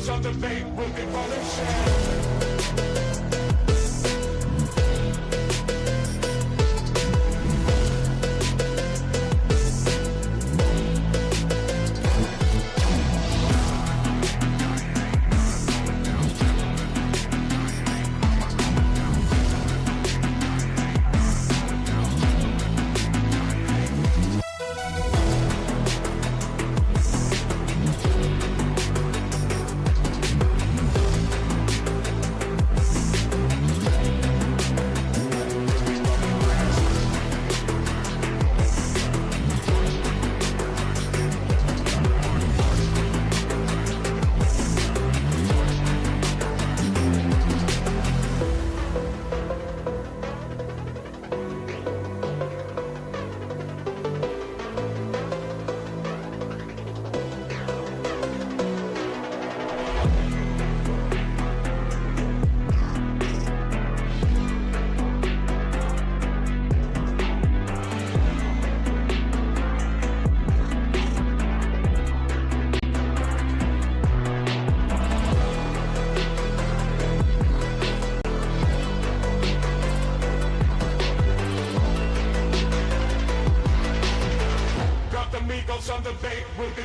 Migos on the beat, we'll be rolling shit. Got the Migos on the beat, we'll be...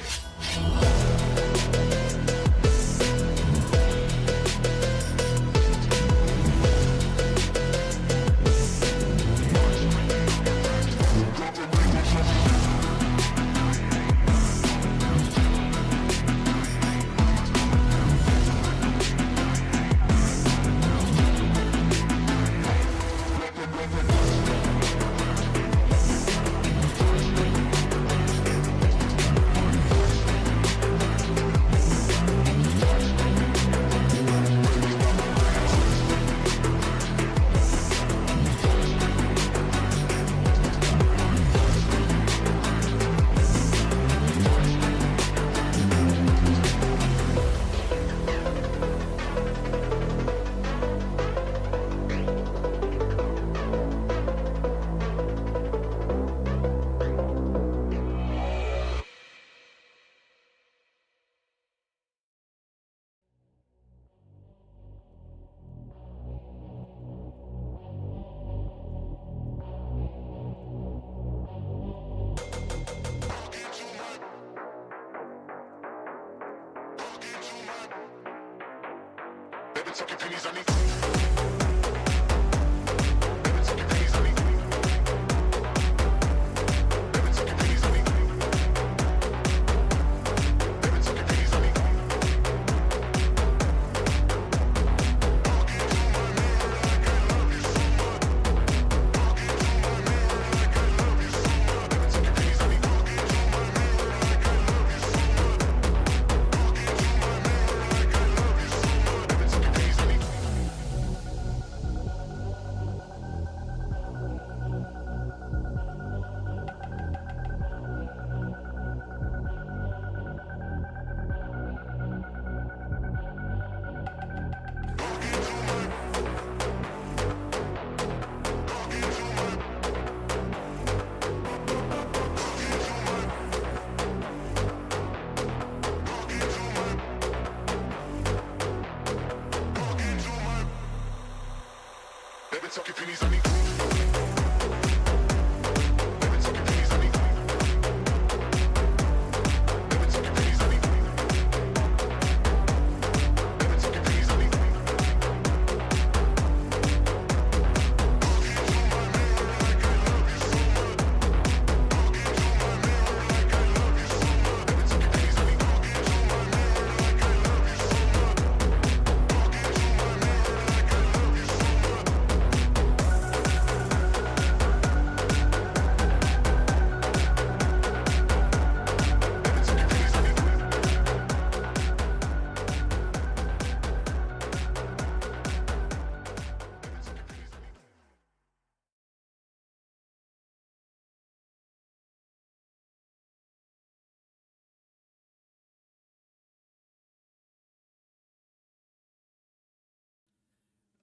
Baby, talking pennies on me. Baby, talking pennies on me. Baby, talking pennies on me. Baby, talking pennies on me. Baby, talking pennies on me. Baby, talking pennies on me. Baby, talking pennies on me. Baby, talking pennies on me.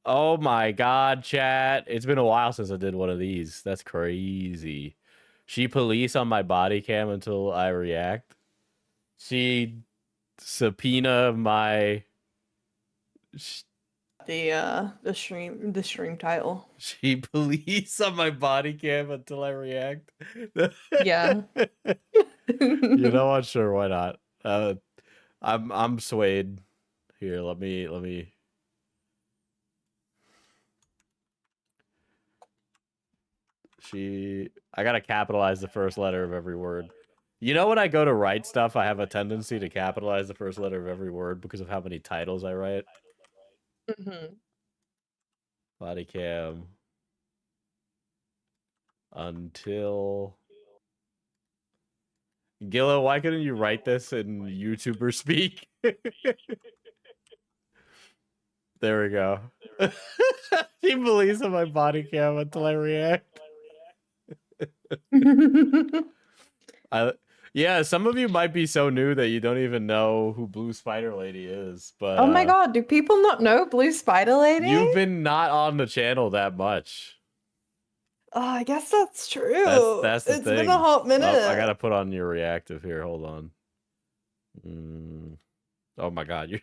Oh my god, chat. It's been a while since I did one of these. That's crazy. She police on my body cam until I react. She subpoena my Sh- The stream title. She police on my body cam until I react. Yeah. You know what? Sure, why not? I'm swayed. Here, let me. I gotta capitalize the first letter of every word. You know, when I go to write stuff, I have a tendency to capitalize the first letter of every word because of how many titles I write. Body cam. Until. Gillo, why couldn't you write this in YouTuber speak? There we go. She believes in my body cam until I react. Yeah, some of you might be so new that you don't even know who Blue Spider Lady is, but Oh my god, do people not know Blue Spider Lady? you've been not on the channel that much. Oh, I guess that's true. That's the It's thing. been a hot minute. Oh, I gotta put on your reactive here. Hold on. Oh my god, you're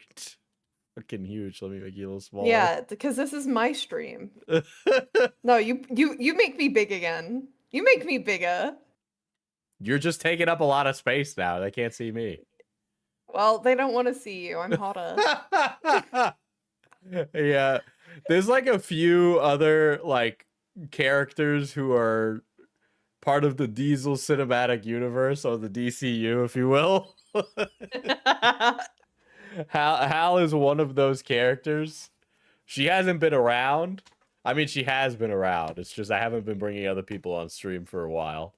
fucking huge. Let me make you a little smaller. Yeah, because this is my stream. No, you make me big again. You make me bigger. You're just taking up a lot of space now. They can't see me. Well, they don't want to see you. I'm hotter. Yeah. There's like a few other like characters who are part of the Diesel cinematic universe, or the DCU, if you will. Hal is one of those characters. She hasn't been around. I mean, she has been around. It's just I haven't been bringing other people on stream for a while.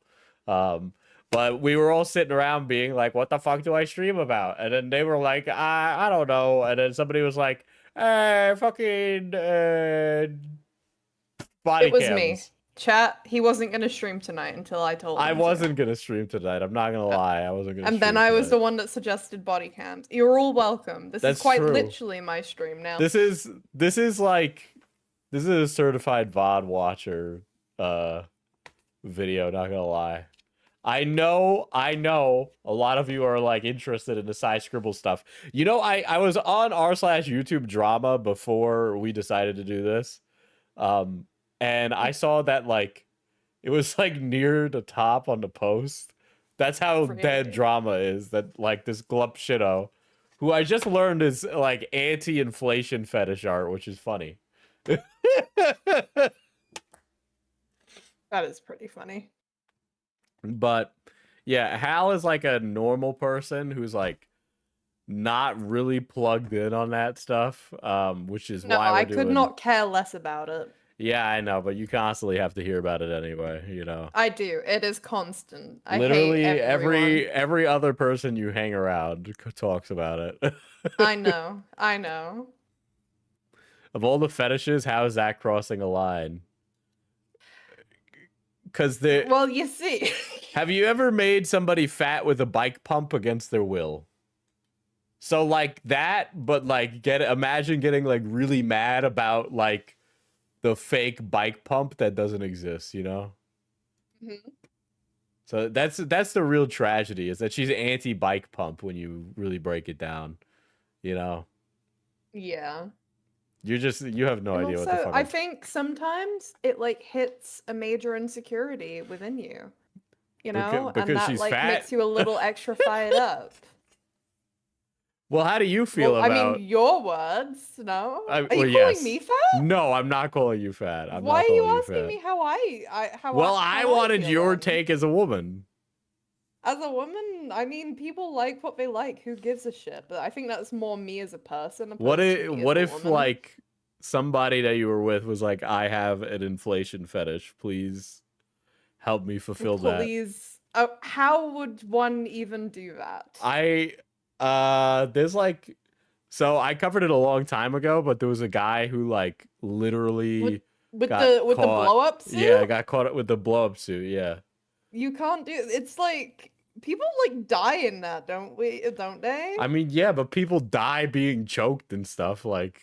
But we were all sitting around being like, what the fuck do I stream about? And then they were like, I don't know. And then somebody was like, fucking body It was cams. me. Chat, he wasn't going to stream tonight until I told him I wasn't going to stream tonight. I'm not going to lie. I wasn't going to And then I was the one that suggested body cams. You're all welcome. This is quite literally my stream now. This is a certified VOD watcher video, not gonna lie. I know a lot of you are like interested in the side scribble stuff. You know, I was on r/YouTube drama before we decided to do this. And I saw that like it was like near the top on the post. That's how dead drama is. That like this glump shitto, who I just learned is like anti-inflation fetish art, which is funny. That is pretty funny. But yeah, Hal is like a normal person who's like not really plugged in on that stuff, which is why I could not care less about it. Yeah, I know, but you constantly have to hear about it anyway, you know. I do. It is constant. Literally hate every other person you hang around talks about it. I know. Of all the fetishes, how is that crossing a line? Because well, you see. Have you ever made somebody fat with a bike pump against their will? So like that, but like imagine getting like really mad about like the fake bike pump that doesn't exist, you know? Mm-hmm. So that's the real tragedy, is that she's anti-bike pump when you really break it down, you know? Yeah. You have no idea what the fuck. I think sometimes it like hits a major insecurity within you. You know? Because and that she's like fat? makes you a little extra fired up. Well, how do you feel about... I mean, your words, no? Are you calling yes. me fat? No, I'm not calling you fat. Why are you asking me how I wanted your take as a woman. As a woman, I mean, people like what they like. Who gives a shit? But I think that's more me as a person. What if like somebody that you were with was like, I have an inflation fetish. Please help me fulfill that. Please. How would one even do that? There's like, so I covered it a long time ago, but there was a guy who like literally with the blow up suit. Yeah, got caught up with the blow up suit. Yeah. You can't do. It's like people like die in that, don't they? I mean, yeah, but people die being choked and stuff. Like.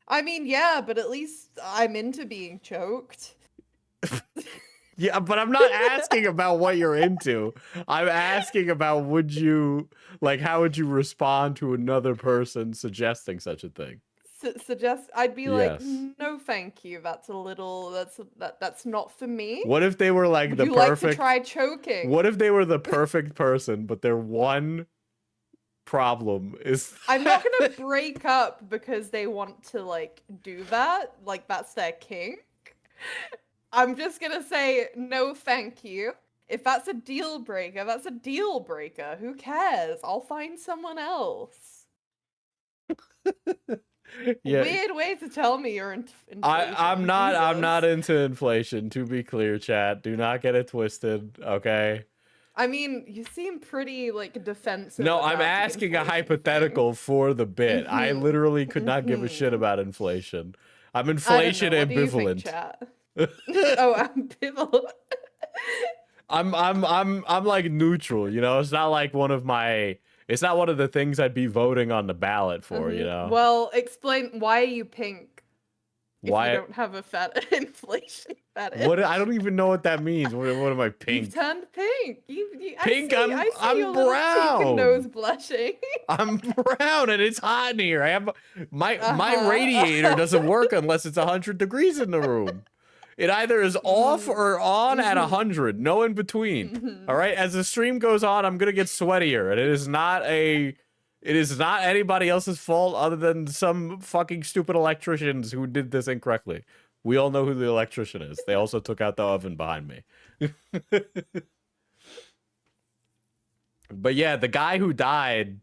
I mean, yeah, but at least I'm into being choked. Yeah, but I'm not asking about what you're into. I'm asking about how would you respond to another person suggesting such a thing? suggest, I'd be like, Yes. no, thank you. That's a little. That's not for me. What if they were like Would the you like to perfect? try choking? What if they were the perfect person, but their one problem is I'm not gonna break up because they want to like do that. Like that's their kink. I'm just gonna say no, thank you. If that's a deal breaker, that's a deal breaker. Who cares? I'll find someone else. yeah. Weird way to tell me you're in I'm not Jesus. into inflation, to be clear, chat. Do not get it twisted, okay? I mean, you seem pretty like defensive. No, I'm about the asking a inflation hypothetical for the bit. I Mhm, literally could not give a shit mhm. about inflation. I'm I inflation don't know. What do you think, ambivalent. chat? Oh, ambivalent. I'm like neutral, you know? It's not like it's not one of the things I'd be voting on the ballot for, you know? Well, explain why are you pink if you Why don't have a inflation fetish? what I don't even know what that means. What am I You've pink? turned pink. Pink, I see I'm your little cheek and brown. nose blushing. I'm brown and it's hot in here. I have my radiator Uh-huh. doesn't work unless it's 100 degrees in the room. It either is off or on at 100, no in between. All right, as the stream goes on, I'm gonna get sweatier, and it is not anybody else's fault other than some fucking stupid electricians who did this incorrectly. We all know who the electrician is. They also took out the oven behind me. But yeah, the guy who died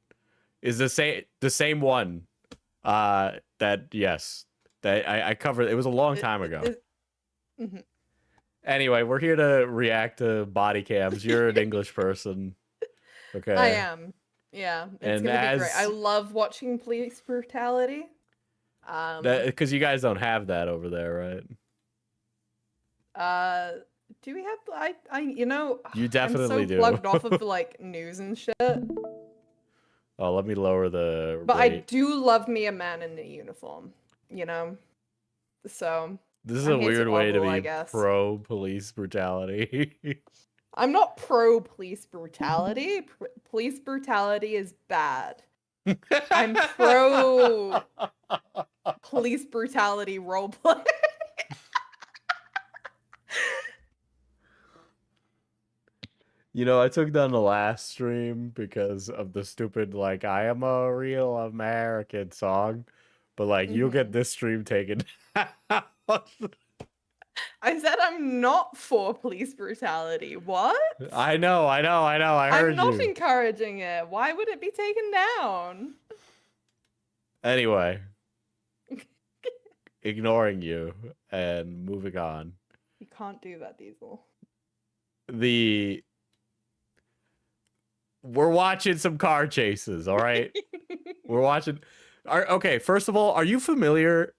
is the same one. That I covered. It was a long time ago. Anyway, we're here to react to body cams. You're an English person, okay? I am. Yeah, it's gonna be great. I love watching police brutality. Because you guys don't have that over there, right? Do we have? You know, you definitely I'm so do. plugged off of like news and shit. Oh, let me lower the. But rate. I do love me a man in a uniform. You know, so. This is a weird way to be guess. pro police brutality. I'm not pro police brutality. Police brutality is bad. I'm pro police brutality roleplay. You know, I took down the last stream because of the stupid, like, I am a real American song. But, like, you'll get this stream taken down. I said I'm not for police brutality. What? I know. I heard I'm not you. encouraging it. Why would it be taken down? Anyway. Ignoring you and moving on. You can't do that, Diesel. We're watching some car chases, all right? We're watching. Okay, first of all, are you familiar?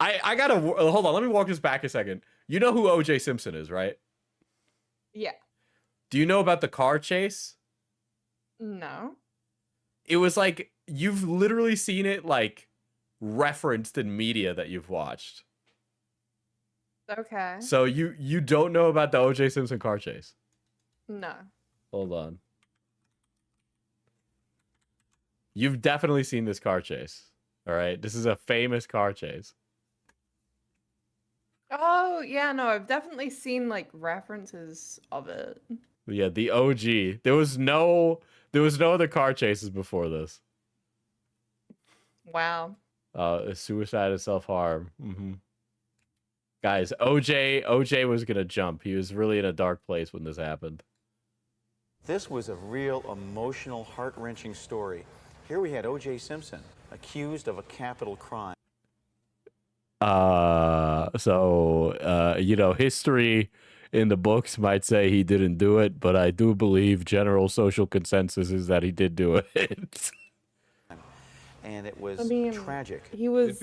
I gotta hold on. Let me walk this back a second. You know who O.J. Simpson is, right? Yeah. Do you know about the car chase? No. It was like you've literally seen it like referenced in media that you've watched. Okay. So you don't know about the O.J. Simpson car chase? No. Hold on. You've definitely seen this car chase. All right. This is a famous car chase. Oh, yeah, no, I've definitely seen like references of it. Yeah, the OG. There was no other car chases before this. Wow. Suicide and self-harm. Guys, OJ was gonna jump. He was really in a dark place when this happened. This was a real emotional, heart-wrenching story. Here we had O.J. Simpson, accused of a capital crime. You know, history in the books might say he didn't do it, but I do believe general social consensus is that he did do it. And it was tragic. He was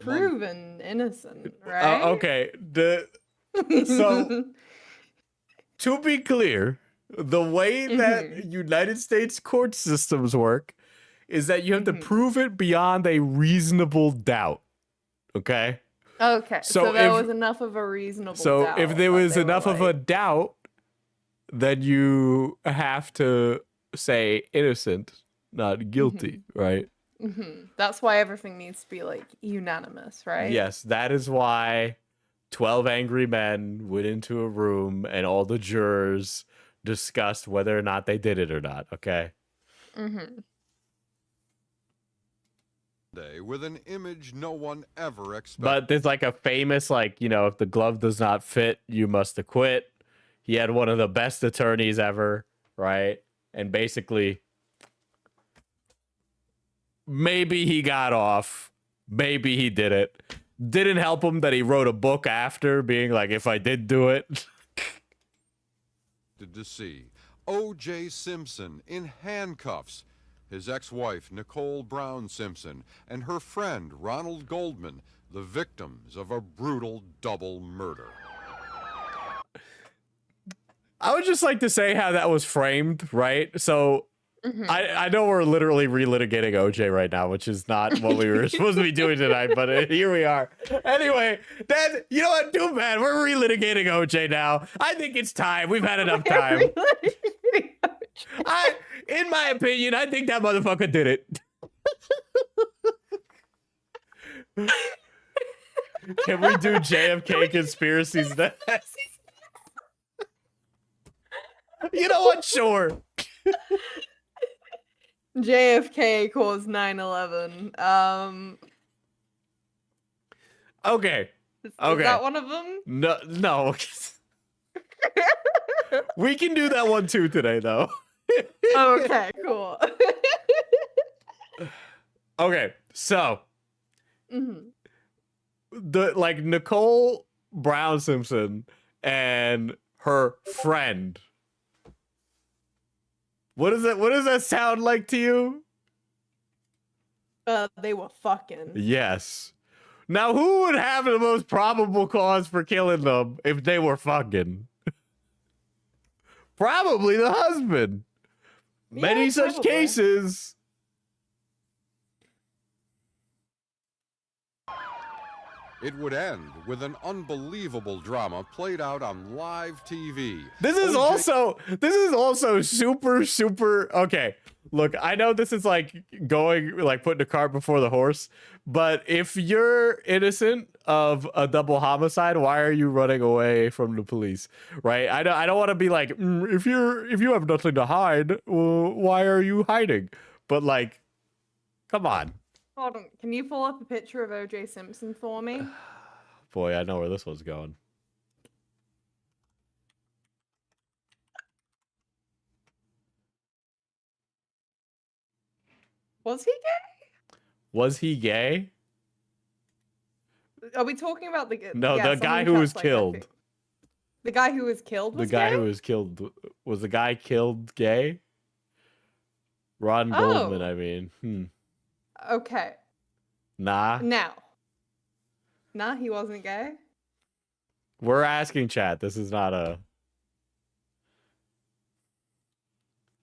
proven innocent, right? Okay. So, to be clear, the way that United States court systems work is that you have to prove it beyond a reasonable doubt. Okay? Okay. So there was enough of a reasonable doubt. So if there was enough of a doubt, then you have to say innocent, not guilty, right? That's why everything needs to be like unanimous, right? Yes, that is why 12 angry men went into a room and all the jurors discussed whether or not they did it or not, okay? Day with an image no one ever expected. But there's like a famous, like, you know, if the glove does not fit, you must acquit. He had one of the best attorneys ever, right? And basically, maybe he got off. Maybe he did it. Didn't help him that he wrote a book after, being like, if I did do it. To see O.J. Simpson in handcuffs, his ex-wife Nicole Brown Simpson, and her friend Ronald Goldman, the victims of a brutal double murder. I would just like to say how that was framed, right? So I know we're literally relitigating OJ right now, which is not what we were supposed to be doing tonight, but here we are. Anyway, then, you know what? Too bad. We're relitigating OJ now. I think it's time. We've had enough time. In my opinion, I think that motherfucker did it. Can we do JFK conspiracies next? You know what? Sure. JFK caused 9/11. Okay. Is Okay. that one of them? No. We can do that one too today, though. Okay, cool. Okay, so the Nicole Brown Simpson and her friend. What does that sound like to you? They were fucking. Yes. Now, who would have the most probable cause for killing them if they were fucking? Probably the husband. Many such probably. cases. It would end with an unbelievable drama played out on live TV. This is also super okay. Look, I know this is like putting the cart before the horse, but if you're innocent of a double homicide, why are you running away from the police? Right? I don't want to be like, if you have nothing to hide, why are you hiding? But like, come on. Hold on. Can you pull up a picture of O.J. Simpson for me? Boy, I know where this one's going. Was he gay? Was he gay? Are we talking about the No, yeah, the guy someone who was just, like, I killed. think- The guy who was killed was The guy gay? who was killed. Was the guy killed gay? Ron Goldman, Oh. I mean. Okay. Nah. Now. Nah, he wasn't gay? We're asking chat. This is not a...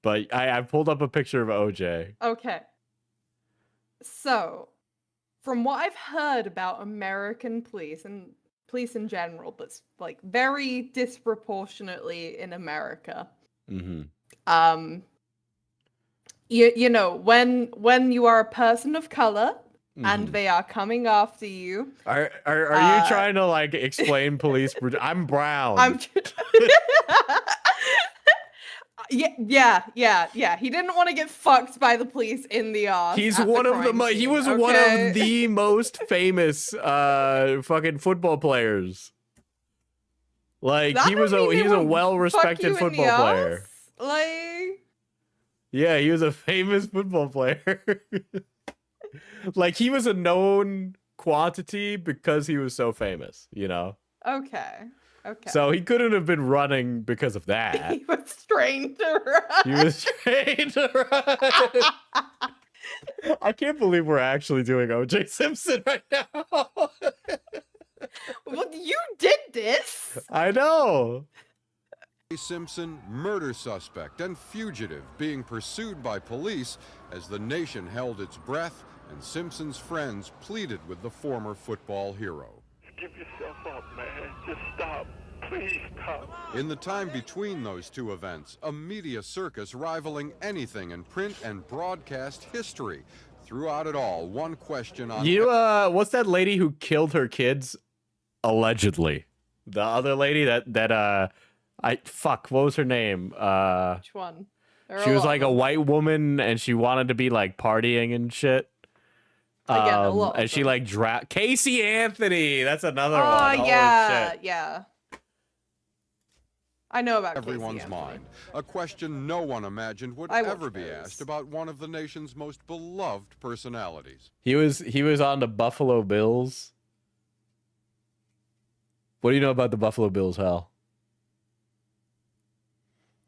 But I pulled up a picture of OJ. Okay. So, from what I've heard about American police and police in general, but like very disproportionately in America, Mm-hmm. you know, when you are a person of color and Mhm. they are coming after you, Are you trying to like explain police? I'm brown. I'm yeah. He didn't want to get fucked by the police in the ass. He's at one of the crime he was scene, one okay? of the most famous fucking football players. Like That he was don't mean they he's a won't fuck well-respected you in the football player. ass. Like, Yeah, he was a famous football player. Like he was a known quantity because he was so famous, you know? okay. So he couldn't have been running because of that. He was trained to run. He was trained to run. I can't believe we're actually doing OJ Simpson right now. Well, you did this. I know. Simpson, murder suspect and fugitive, being pursued by police as the nation held its breath and Simpson's friends pleaded with the former football hero. Give yourself up, man. Just stop. Please stop. In the time between those two events, a media circus rivaling anything in print and broadcast history. throughout it all, one question on What's that lady who killed her kids? Allegedly. The other lady what was her name? Which one? There are She was lot like of a them. white woman and she wanted to be like partying and shit. Again, a lot And of she them. like Casey Anthony. That's another Oh, one. Holy yeah, shit. yeah. I know about everyone's Casey Anthony. mind. A question no one imagined would I watch ever be those. asked about one of the nation's most beloved personalities. He was on the Buffalo Bills. What do you know about the Buffalo Bills, Hal?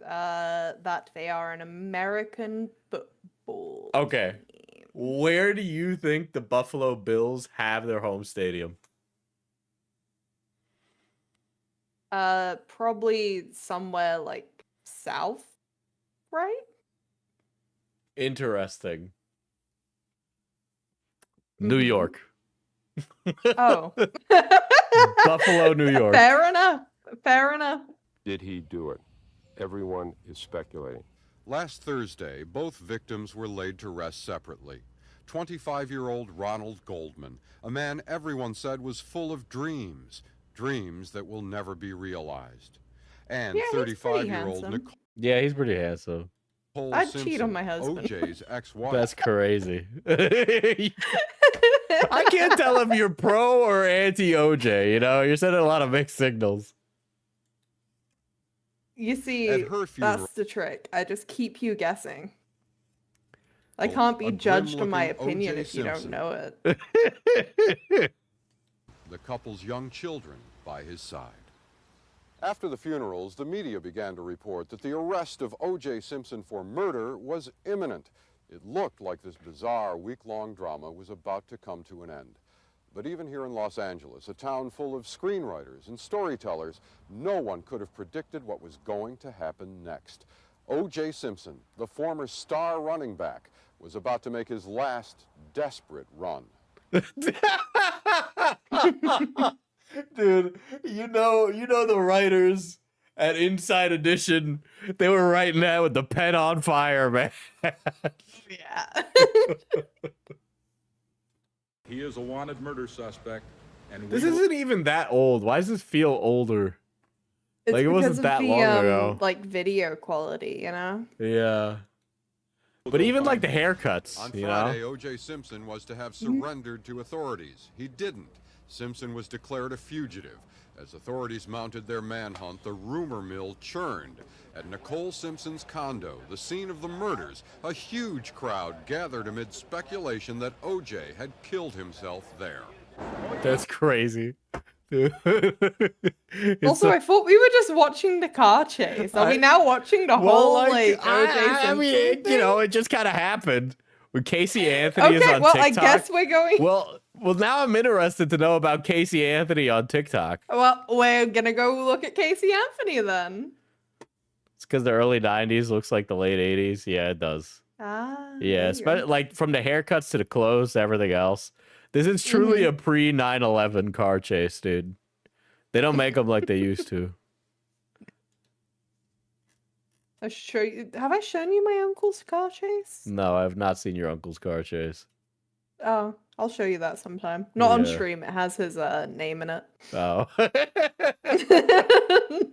That they are an American football. Okay. team. Where do you think the Buffalo Bills have their home stadium? Probably somewhere like south, right? Interesting. New Mhm. York. Oh. Buffalo, New York. Fair enough. Fair enough. Did he do it? Everyone is speculating. Last Thursday, both victims were laid to rest separately. 25-year-old Ronald Goldman, a man everyone said was full of dreams, dreams that will never be realized. And Yeah, he's pretty 35-year-old handsome. Yeah, he's pretty handsome. Nicole I'd Simpson, cheat on my husband. OJ's ex-wife. That's crazy. I can't tell if you're pro or anti OJ, you know? You're sending a lot of mixed signals. You see, At her funeral- that's the trick. I just keep you guessing. I Oh, can't be a judged on my grim-looking opinion O.J. if you don't Simpson. know it. The couple's young children by his side. After the funerals, the media began to report that the arrest of O.J. Simpson for murder was imminent. It looked like this bizarre week-long drama was about to come to an end. But even here in Los Angeles, a town full of screenwriters and storytellers, no one could have predicted what was going to happen next. O.J. Simpson, the former star running back, was about to make his last desperate run. Dude, you know the writers at Inside Edition, they were writing that with the pen on fire, man. Yeah. He is a wanted murder suspect, and This we will- isn't even that old. Why does this feel older? It's Like, it wasn't because of that the, long ago. like video quality, you know? Yeah. But even like the haircuts, On you Friday, know? O.J. Simpson was to have surrendered to authorities. He didn't. Simpson was declared a fugitive. As authorities mounted their manhunt, the rumor mill churned. At Nicole Simpson's condo, the scene of the murders, a huge crowd gathered amid speculation that O.J. had killed himself there. That's crazy. Dude. It's Also, I thought we were just watching the car chase. Are we now watching the whole, like, OJ Simpson I mean, you thing? know, it just kind of happened. When Casey Anthony is Okay, on well, TikTok. I guess we're going... Well, now I'm interested to know about Casey Anthony on TikTok. Well, we're gonna go look at Casey Anthony then. It's because the early 90s looks like the late 80s. Yeah, it does. Ah. Yeah, there you go. especially like from the haircuts to the clothes to everything else. This is truly a pre 9/11 car chase, dude. They don't make them like they used to. I'll show you. Have I shown you my uncle's car chase? No, I have not seen your uncle's car chase. Oh, I'll show you that sometime. Not on Yeah. stream. It has his name in it. Oh.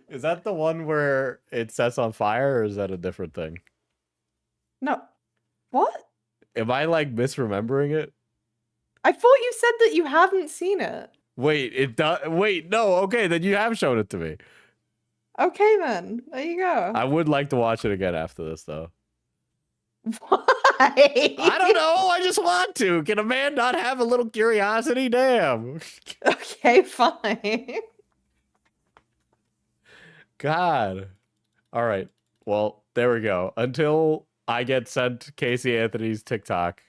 Is that the one where it sets on fire, or is that a different thing? No. What? Am I like misremembering it? I thought you said that you haven't seen it. Wait, it does. Wait, no. Okay, then you have shown it to me. Okay, then. There you go. I would like to watch it again after this, though. Why? I don't know. I just want to. Can a man not have a little curiosity? Damn. Okay, fine. God. All right. Well, there we go. Until I get sent Casey Anthony's TikTok,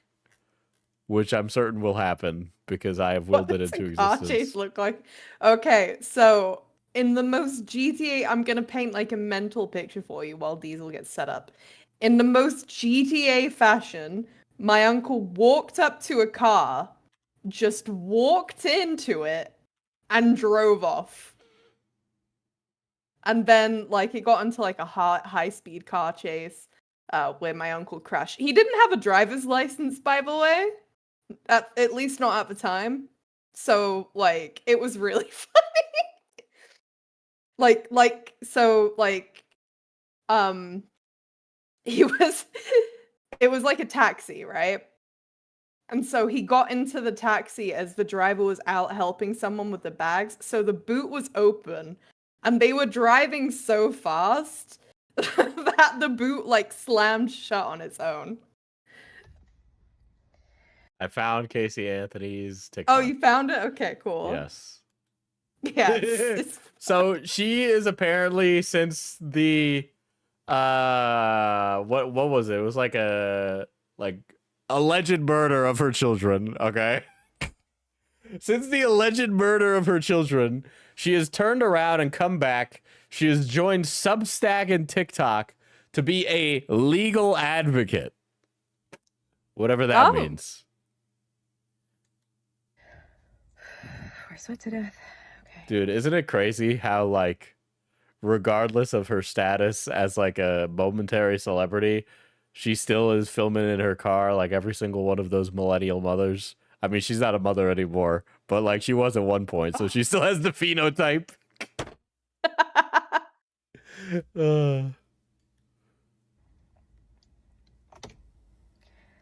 which I'm certain will happen because I have willed What it does into a car existence. chase look like? Okay, so in the most GTA, I'm gonna paint like a mental picture for you while Diesel gets set up. In the most GTA fashion, my uncle walked up to a car, just walked into it, and drove off. And then, like, it got into like a high-speed car chase. where my uncle crashed. He didn't have a driver's license, by the way, at least not at the time. So like it was really funny. Um, he was it was like a taxi, right? And so he got into the taxi as the driver was out helping someone with the bags. So the boot was open and they were driving so fast that the boot like slammed shut on its own. I found Casey Anthony's TikTok. Oh, you found it? Okay, cool. Yes. Yeah. It's So she is apparently, since the what was it? It was like a alleged murder of her children, okay? Since the alleged murder of her children, she has turned around and come back. She has joined Substack and TikTok to be a legal advocate. Whatever that means. We're sweat to death. Okay. Dude, isn't it crazy how, like, regardless of her status as, like, a momentary celebrity, she still is filming in her car like every single one of those millennial mothers? I mean, she's not a mother anymore, but, like, she was at one point, so she still has the phenotype.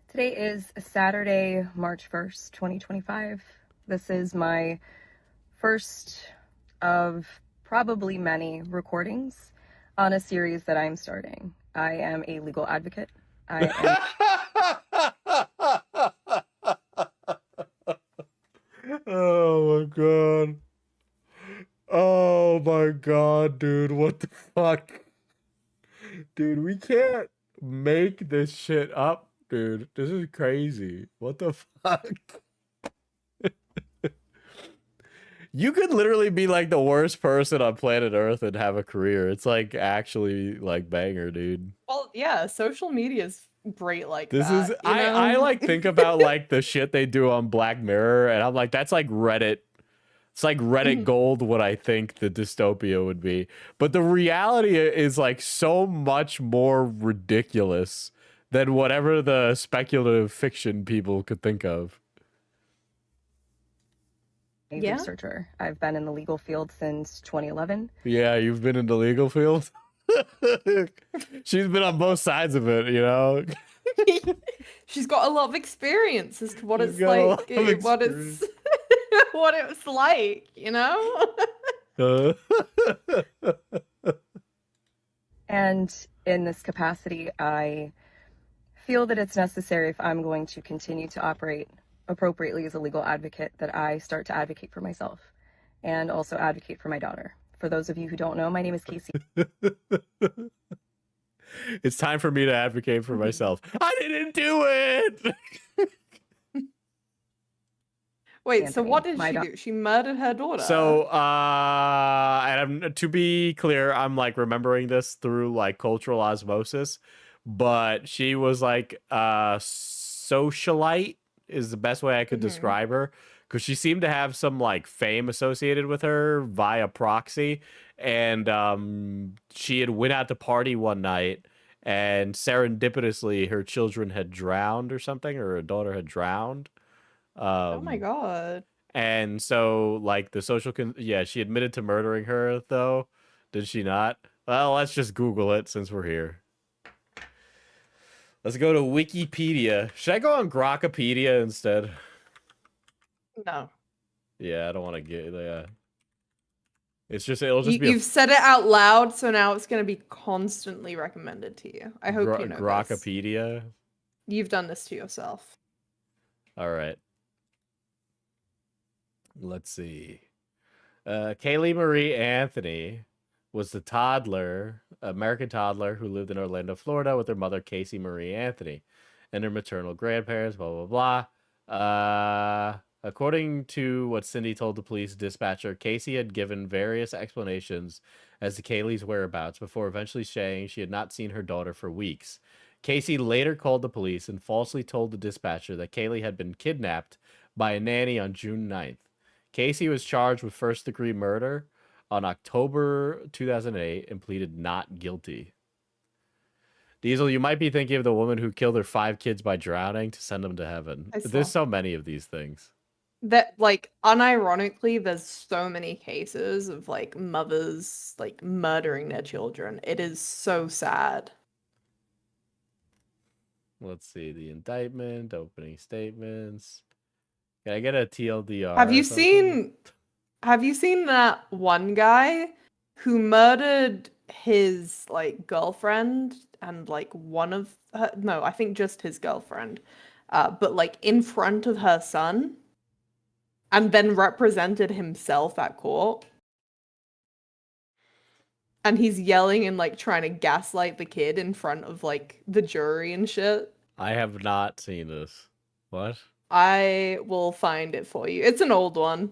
Today is Saturday, March 1st, 2025. This is my first of probably many recordings on a series that I'm starting. I am a legal advocate. Oh my god. Oh my god, dude. What the fuck? Dude, we can't make this shit up, dude. This is crazy. What the fuck? You could literally be like the worst person on planet Earth and have a career. It's like actually like banger, dude. well, yeah, social media is great like This that. is I like think about like the shit they do on Black Mirror, and I'm like, that's like Reddit. It's like Reddit gold what I think the dystopia would be. But the reality is like so much more ridiculous than whatever the speculative fiction people could think of. Yeah. Researcher. I've been in the legal field since 2011. Yeah, you've been in the legal field. She's been on both sides of it, you know. She's got a lot of experience as to what She's it's got a like, lot of what it's what it's like, you know? And in this capacity, I feel that it's necessary, if I'm going to continue to operate appropriately as a legal advocate, that I start to advocate for myself and also advocate for my daughter. For those of you who don't know, my name is Casey. It's time for me to advocate for myself. I didn't do it. Wait, so Anthony, what did my she do? She murdered her daughter. So, to be clear, I'm like remembering this through like cultural osmosis, but she was like a socialite is the best way I could describe her, because she seemed to have some like fame associated with her via proxy, and she had went out to party one night, and serendipitously her children had drowned or something, or her daughter had drowned. oh my god. And so, like, the social... yeah, she admitted to murdering her, though. Did she not? Well, let's just Google it since we're here. Let's go to Wikipedia. Should I go on Grokpedia instead? No. Yeah, I don't want to get... yeah. It's just... it'll just be... You've said it out loud, so now it's going to be constantly recommended to you. I hope you know this. Grokpedia? You've done this to yourself. All right. Let's see. Kaylee Marie Anthony was the American toddler who lived in Orlando, Florida with her mother, Casey Marie Anthony, and her maternal grandparents, blah, blah, blah. According to what Cindy told the police dispatcher, Casey had given various explanations as to Kaylee's whereabouts before eventually saying she had not seen her daughter for weeks. Casey later called the police and falsely told the dispatcher that Kaylee had been kidnapped by a nanny on June 9th. Casey was charged with first-degree murder on October 2008 and pleaded not guilty. Diesel, you might be thinking of the woman who killed her 5 kids by drowning to send them to heaven. I saw. There's so many of these things. That, like, unironically, there's so many cases of, like, mothers, like, murdering their children. It is so sad. Let's see the indictment, opening statements. Can I get a TLDR? Have you or something? seen that one guy who murdered his, like, girlfriend and, like, one of her, no, I think just his girlfriend, but, like, in front of her son, and then represented himself at court? And he's yelling and, like, trying to gaslight the kid in front of, like, the jury and shit. I have not seen this. What? I will find it for you. It's an old one.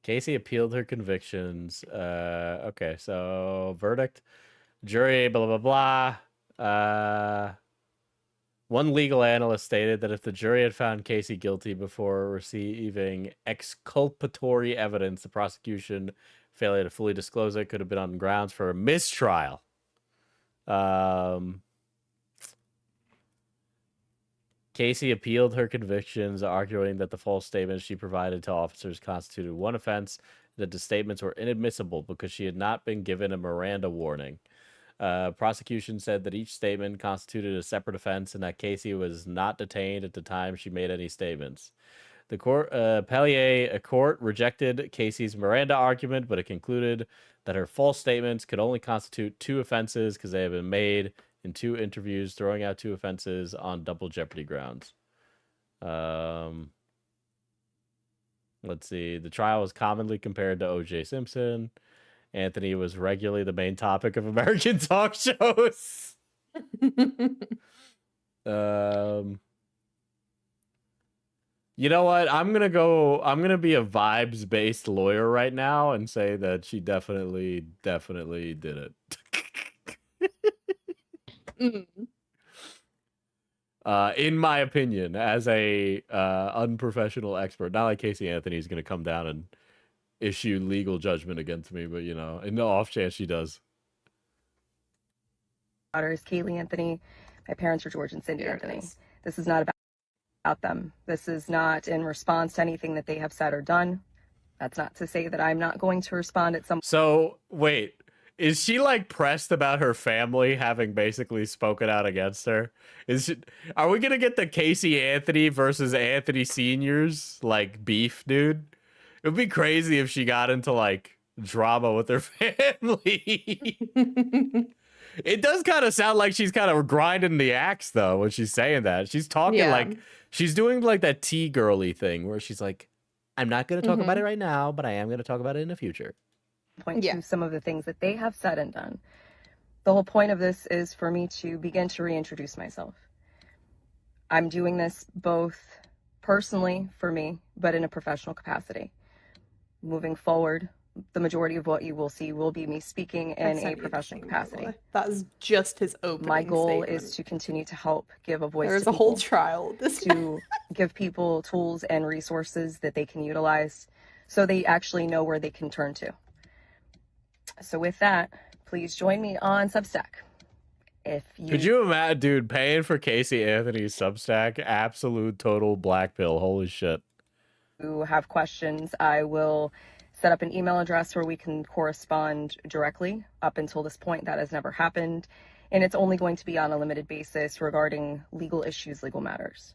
Casey appealed her convictions. Okay, so verdict, jury, blah blah blah. One legal analyst stated that if the jury had found Casey guilty before receiving exculpatory evidence, the prosecution failure to fully disclose it could have been on grounds for a mistrial. Casey appealed her convictions, arguing that the false statements she provided to officers constituted one offense, that the statements were inadmissible because she had not been given a Miranda warning. Prosecution said that each statement constituted a separate offense and that Casey was not detained at the time she made any statements. The court, a court rejected Casey's Miranda argument, but it concluded that her false statements could only constitute 2 offenses because they had been made in 2 interviews, throwing out 2 offenses on double jeopardy grounds. Let's see. The trial was commonly compared to O.J. Simpson. Anthony was regularly the main topic of American talk shows. You know what? I'm gonna be a vibes-based lawyer right now and say that she definitely did it. In my opinion, as a unprofessional expert, not like Casey Anthony is gonna come down and issue legal judgment against me, but you know, in the off chance she does. My daughter is Kaylee Anthony. My parents are George and Cindy There it Anthony. is. This is not about them. This is not in response to anything that they have said or done. That's not to say that I'm not going to respond at some So wait, is she like pressed about her family having basically spoken out against her? Are we gonna get the Casey Anthony versus Anthony Seniors like beef, dude? It would be crazy if she got into like drama with her family. It does kind of sound like she's kind of grinding the axe though when she's saying that. She's talking Yeah. like she's doing like that tea girly thing where she's like, I'm not going to talk about it right now, but I am going to talk about it in the future. point Yeah. to some of the things that they have said and done. The whole point of this is for me to begin to reintroduce myself. I'm doing this both personally for me, but in a professional capacity. Moving forward, the majority of what you will see will be me speaking I in sent a you the professional thing, by the capacity. way. That is just his opening My goal statement. is to continue to help give a voice There's to a whole people, trial. This to give people tools and resources that they can utilize so they actually know where they can turn to. So with that, please join me on Substack. If you Could you imagine, dude, paying for Casey Anthony's Substack? Absolute total black pill. Holy shit. have questions, I will set up an email address where we can correspond directly. Up until this point, that has never happened. And it's only going to be on a limited basis regarding legal issues, legal matters.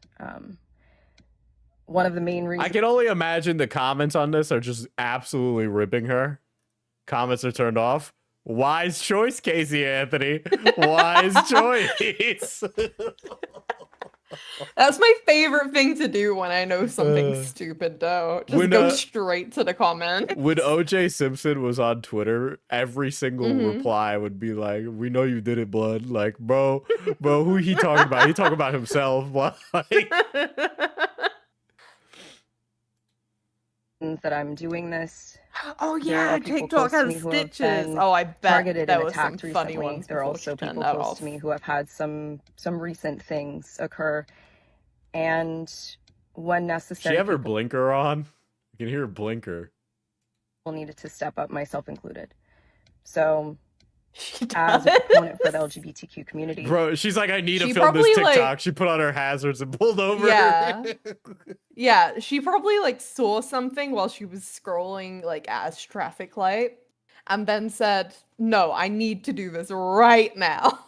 One of the main I reasons can only imagine the comments on this are just absolutely ripping her. Comments are turned off. Wise choice, Casey Anthony. Wise choice. That's my favorite thing to do when I know something stupid, though. Just when, go straight to the comment. When O.J. Simpson was on Twitter, every single reply would be like, "We know you did it, blood." Like, bro, who he talking about? He talking about himself. Like, that I'm doing this. Oh There yeah, are people TikTok close to me has who have stitches. been Oh, I bet targeted there and was some attacked funny recently. ones. There are before also she turned people that close off. to me who have had some recent things occur, and when she necessary, have her people blinker on. You can hear her blinker. needed to step up, myself included. So She as a does. proponent for the LGBTQ community. Bro, she's like, I need to She film this probably, TikTok. like- She put on her hazards and pulled over. Yeah. Yeah, she probably like saw something while she was scrolling like as traffic light and then said, "No, I need to do this right now."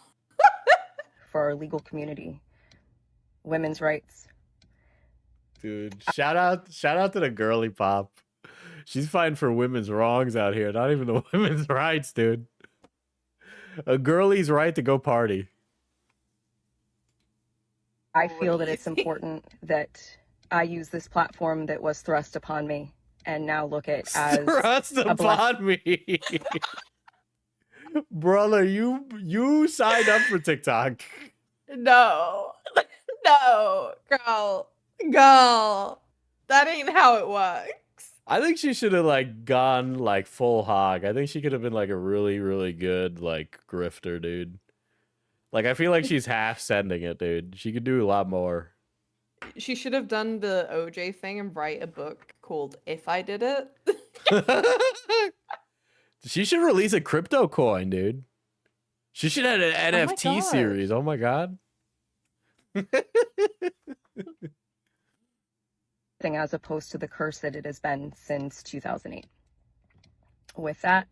For our legal community, women's rights. Dude, shout out to the girly pop. She's fighting for women's wrongs out here, not even the women's rights, dude. A girly's right to go party. I feel that it's important that I use this platform that was thrust upon me and now look at as Thrust a blessing. upon me. Brother, you signed up for TikTok. No. No, girl. That ain't how it works. I think she should have like gone like full hog. I think she could have been like a really, really good like grifter, dude. Like I feel like she's half sending it, dude. She could do a lot more. She should have done the OJ thing and write a book called If I Did It. She should release a crypto coin, dude. She should have an Oh my NFT God. series. Oh my god. As opposed to the curse that it has been since 2008. With that,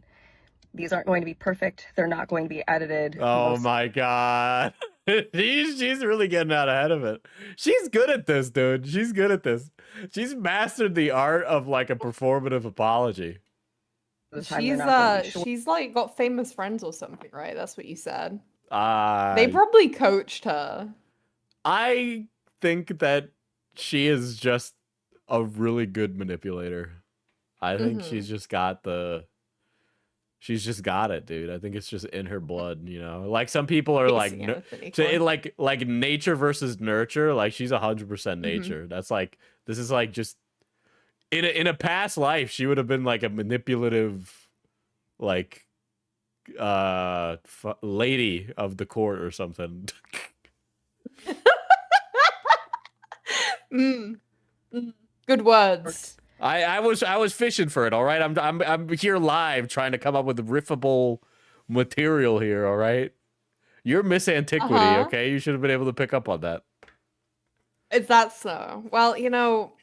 these aren't going to be perfect. They're not going to be edited. Oh my god. She's really getting out ahead of it. She's good at this, dude. She's good at this. She's mastered the art of like a performative apology. She's like got famous friends or something, right? That's what you said. They They probably coached her. I think that she is just a really good manipulator. I think she's just got it, dude. I think it's just in her blood, you know. Like some people are like like nature versus nurture. Like she's 100% nature. That's like this is like just in a past life she would have been like a manipulative like lady of the court or something. Good words. I was fishing for it, all right? I'm here live trying to come up with riffable material here, all right? You're Miss Antiquity, okay? You should have been able to pick up on that. Is that so? Well, you know,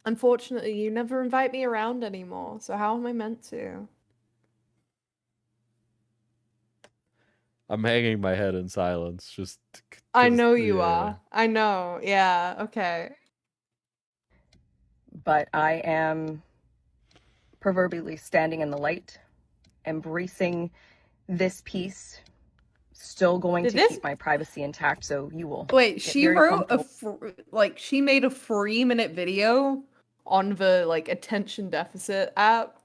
unfortunately, you never invite me around anymore. So how am I meant to? I'm hanging my head in silence. Just I know you are. I know. Yeah. Okay. But I am proverbially standing in the light, embracing this piece, still going to keep my privacy intact, so you will. Wait, she wrote she made a 3-minute video on the like attention deficit app.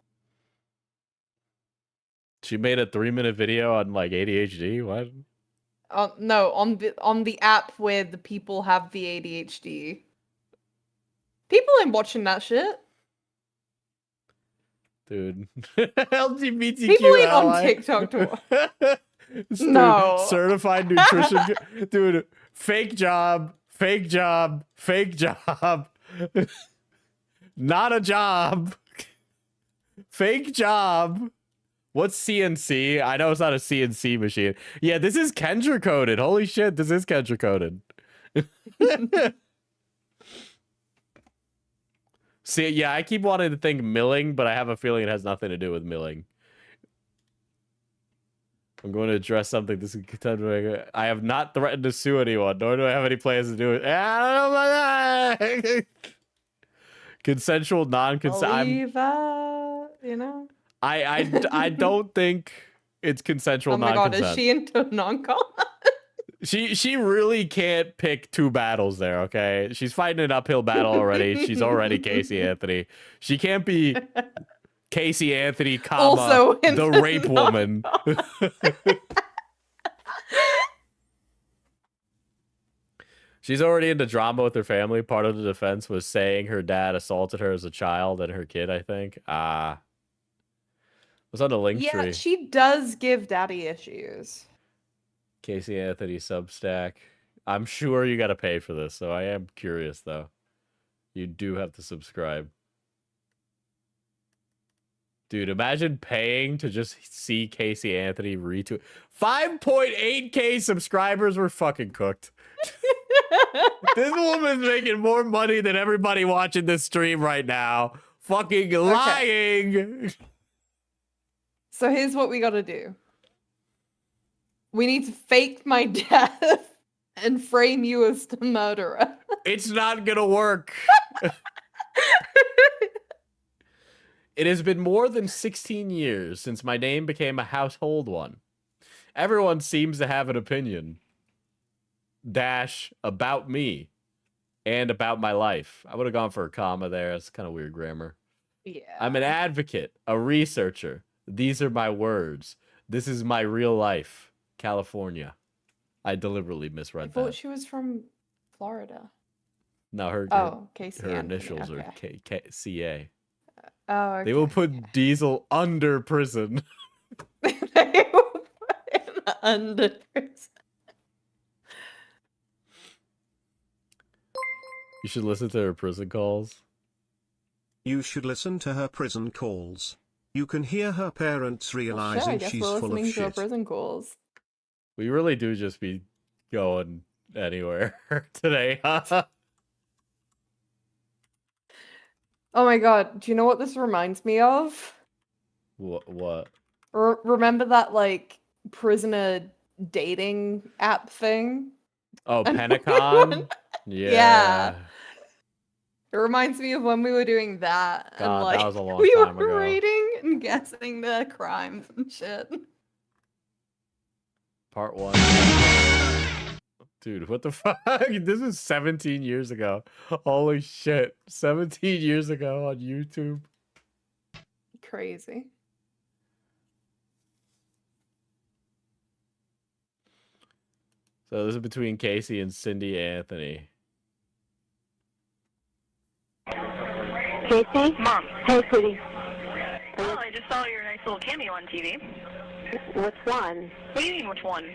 She made a 3-minute video on like ADHD. What? No, on the app where the people have the ADHD. People ain't watching that shit. Dude. LGBTQ People ain't ally. on TikTok to Dude, No. certified nutrition. Dude, fake job. Not a job. Fake job. What's CNC? I know it's not a CNC machine. Yeah, this is Kendra coded. Holy shit, this is Kendra coded. See, yeah, I keep wanting to think milling, but I have a feeling it has nothing to do with milling. I'm going to address something. I have not threatened to sue anyone, nor do I have any plans to do it. I don't know about that. Consensual, non-consent. Believe that, you know? I don't think it's consensual, non-consent. Oh my god, is she into non-con? She really can't pick two battles there, okay? She's fighting an uphill battle already. She's already Casey Anthony. She can't be Casey Anthony, Also the rape woman. She's already into drama with her family. Part of the defense was saying her dad assaulted her as a child and her kid, I think. What's on the link tree? Yeah, she does give daddy issues. Casey Anthony Substack. I'm sure you got to pay for this, so I am curious, though. You do have to subscribe. Dude, imagine paying to just see Casey Anthony retweet. 5.8K subscribers were fucking cooked. This woman's making more money than everybody watching this stream right now. Fucking lying. So here's what we gotta do. We need to fake my death and frame you as the murderer. It's not gonna work. It has been more than 16 years since my name became a household one. Everyone seems to have an opinion. Dash about me and about my life. I would have gone for a comma there. That's kind of weird grammar. Yeah. I'm an advocate, a researcher. These are my words. This is my real life. California. I deliberately misread I thought that. she was from Florida. No, her Casey her Anthony, initials are CA. Oh, okay. They will put Diesel under prison. They will put him under prison. You should listen to her prison calls. You should listen to her prison calls. You can hear her parents Well, realizing sure, I guess she's we're full listening of to her shit. prison calls. We really do just be going anywhere today, huh? Oh my god, do you know what this reminds me of? What? Remember that, like, prisoner dating app thing? Oh, Another Penacon? one? Yeah. It reminds me of when we were doing that. God, and, like, that was a long we time were ago. rating and guessing the crimes and shit. Part 1. Dude, what the fuck? This is 17 years ago. Holy shit. 17 years ago on YouTube. Crazy. So this is between Casey and Cindy Anthony. Casey? Mom. Hey, sweetie. Oh, I just saw your nice little cameo on TV. Which one? What do you mean, which one?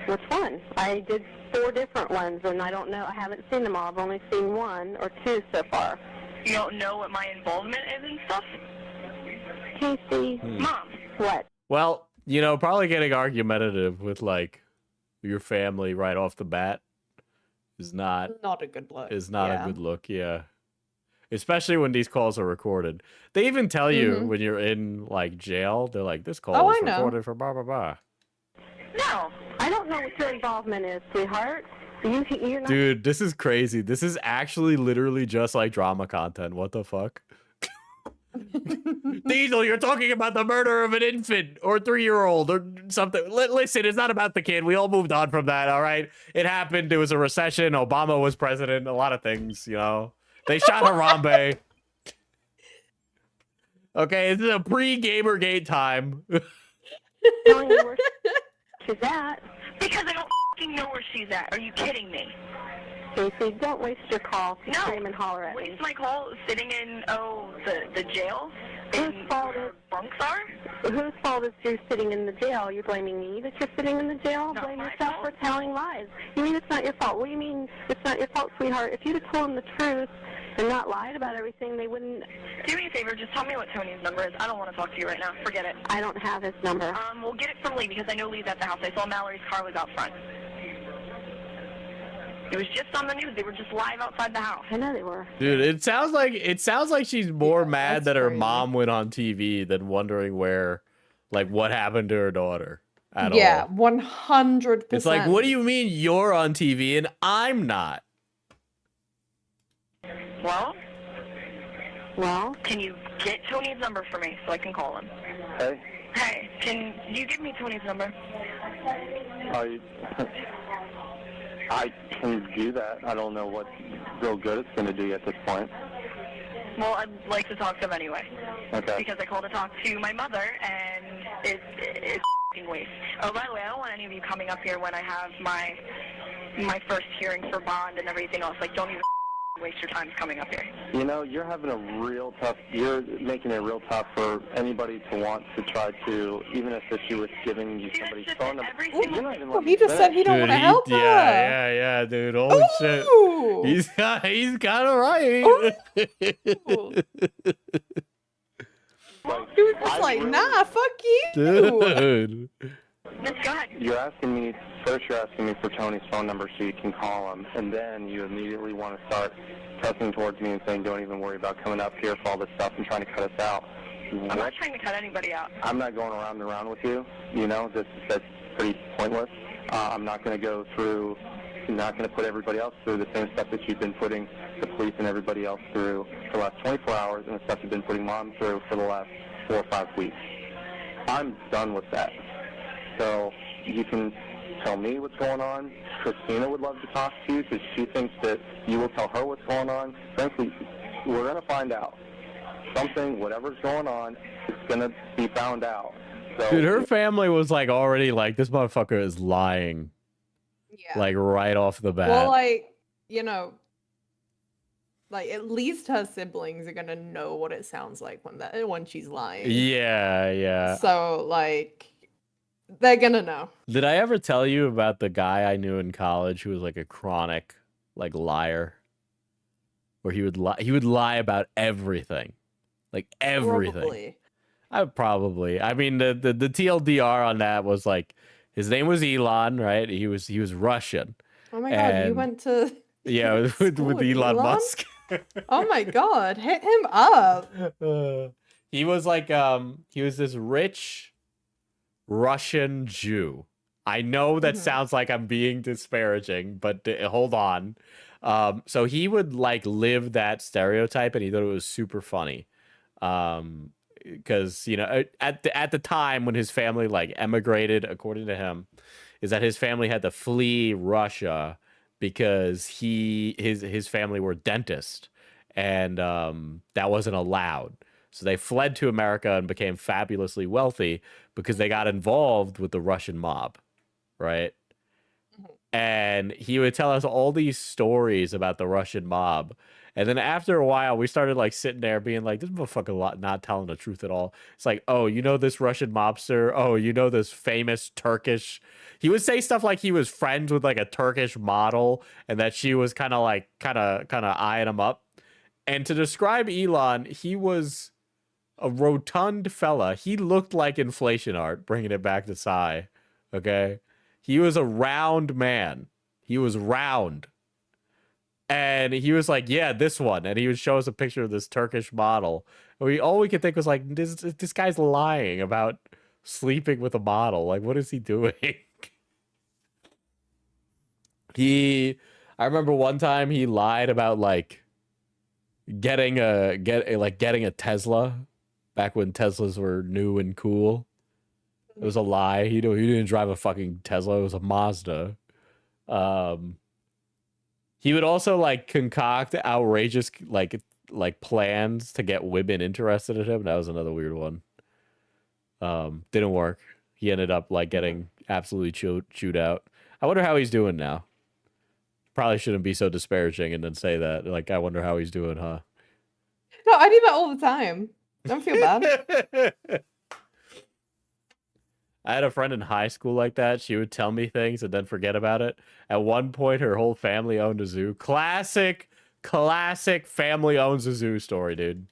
Which one? I did 4 different ones, and I don't know. I haven't seen them all. I've only seen 1 or 2 so far. You don't know what my involvement is and stuff? Casey? Mom. What? Well, you know, probably getting argumentative with, like, your family right off the bat is not a good look. a good look, yeah. Especially when these calls are recorded. They even tell you when you're in, like, jail, they're like, this call is recorded for blah, blah, blah. No. I don't know what your involvement is, sweetheart. You're not... Dude, this is crazy. This is actually literally just like drama content. What the fuck? Diesel, you're talking about the murder of an infant or 3-year-old or something. Listen, it's not about the kid. We all moved on from that, all right? It happened. It was a recession. Obama was president. A lot of things, you know. They shot Harambe. Okay, this is a pre-Gamergate time. Telling you where she's at. Because I don't f***ing know where she's at. Are you kidding me? Casey, don't waste your call to No. scream and holler at me. Waste my call sitting in, the jail? Whose fault is... bunks are? Whose fault is you sitting in the jail? You're blaming me that you're sitting in the jail? Not Blame my yourself fault. for telling lies. You mean it's not your fault? What do you mean it's not your fault, sweetheart? If you'd have told them the truth and not lied about everything, they wouldn't... Do me a favor, just tell me what Tony's number is. I don't want to talk to you right now. Forget it. I don't have his number. We'll get it from Lee because I know Lee's at the house. I saw Mallory's car was out front. It was just on the news. They were just live outside the house. I know they were. Dude, it sounds like she's more mad that her crazy. mom went on TV than wondering where, like, what happened to her daughter at all. Yeah, 100%. It's like, what do you mean you're on TV and I'm not? Well, can you get Tony's number for me so I can call him? Hey. Hey, can you give me Tony's number? I can do that. I don't know what real good it's going to do you at this point. Well, I'd like to talk to him anyway. Okay. Because I called to talk to my mother, and it's f***ing waste. Oh, by the way, I don't want any of you coming up here when I have my first hearing for bond and everything else. Like, don't even waste your time coming up here. You know, you're making it real tough for anybody to want to try to, even if it's you with giving you somebody's phone number. You're not even letting He just said me he don't want to help her. Yeah, dude. Holy shit. He's kind of right. He was just like, nah, fuck you. Dude. You're asking me for Tony's phone number so you can call him, and then you immediately want to start pressing towards me and saying, don't even worry about coming up here for all this stuff and trying to cut us out. I'm not trying to cut anybody out. I'm not going around and around with you. You know, that's pretty pointless. I'm not going to go through, not going to put everybody else through the same stuff that you've been putting the police and everybody else through for the last 24 hours and the stuff you've been putting Mom through for the last 4 or 5 weeks. I'm done with that. So you can tell me what's going on. Christina would love to talk to you because she thinks that you will tell her what's going on. Frankly, we're going to find out. Something, whatever's going on, is going to be found out. So, dude, her family was like already like, this motherfucker is lying. Yeah. Like right off the bat. Well, like, you know, like at least her siblings are gonna know what it sounds like when she's lying. Yeah, yeah. So like, they're gonna know. Did I ever tell you about the guy I knew in college who was like a chronic like liar? Where he would lie about everything. Like everything. Probably. I mean, the TLDR on that was like, his name was Elon, right? He was Russian. Oh my god, you went to yeah with Elon Musk. Oh my god, hit him up. He was like he was this rich Russian Jew. I know that sounds like I'm being disparaging, but hold on. So he would like live that stereotype, and he thought it was super funny. Because you know, at the time when his family like emigrated, according to him, is that his family had to flee Russia because his family were dentists, and that wasn't allowed. So they fled to America and became fabulously wealthy because they got involved with the Russian mob, right? And he would tell us all these stories about the Russian mob. And then after a while, we started like sitting there being like, this motherfucker not telling the truth at all. It's like, oh, you know this Russian mobster? Oh, you know this famous Turkish? He would say stuff like he was friends with like a Turkish model and that she was kind of eyeing him up. And to describe Elon, he was a rotund fella. He looked like inflation art, bringing it back to Psy. Okay? He was a round man. He was round. And he was like, yeah, this one. And he would show us a picture of this Turkish model. And all we could think was like, this guy's lying about sleeping with a model. Like, what is he doing? I remember one time he lied about like getting a Tesla back when Teslas were new and cool. It was a lie. He didn't drive a fucking Tesla. It was a Mazda. He would also like concoct outrageous like plans to get women interested in him. That was another weird one. Didn't work. He ended up like getting absolutely chewed out. I wonder how he's doing now. Probably shouldn't be so disparaging and then say that. Like, I wonder how he's doing, huh? No, I do that all the time. Don't feel bad. I had a friend in high school like that. She would tell me things and then forget about it. At one point, her whole family owned a zoo. Classic family owns a zoo story, dude.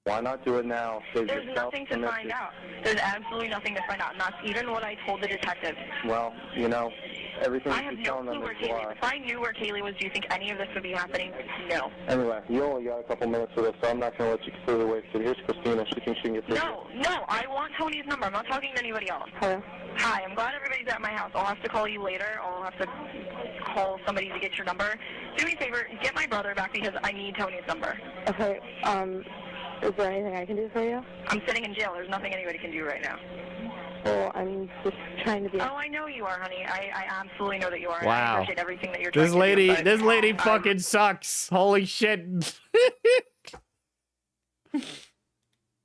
Why not do it now? There's nothing to find out. There's absolutely nothing to find out. Not even what I told the detective. Well, you know, everything I have no clue where Kaylee is. If I knew where Kaylee was, do you think any of this would be happening? No. Anyway, you only got a couple minutes for this, so I'm not going to let you completely waste it. Here's Christina. She thinks she can get through. No, I want Tony's number. I'm not talking to anybody else. Hello? Hi, I'm glad everybody's at my house. I'll have to call you later. I'll have to call somebody to get your number. Do me a favor, get my brother back because I need Tony's number. Okay, is there anything I can do for you? I'm sitting in jail. There's nothing anybody can do right now. Well, I'm just trying to be... Oh, I know you are, honey. I absolutely know that you are. Wow. I appreciate everything that you're trying This lady fucking sucks. Holy shit.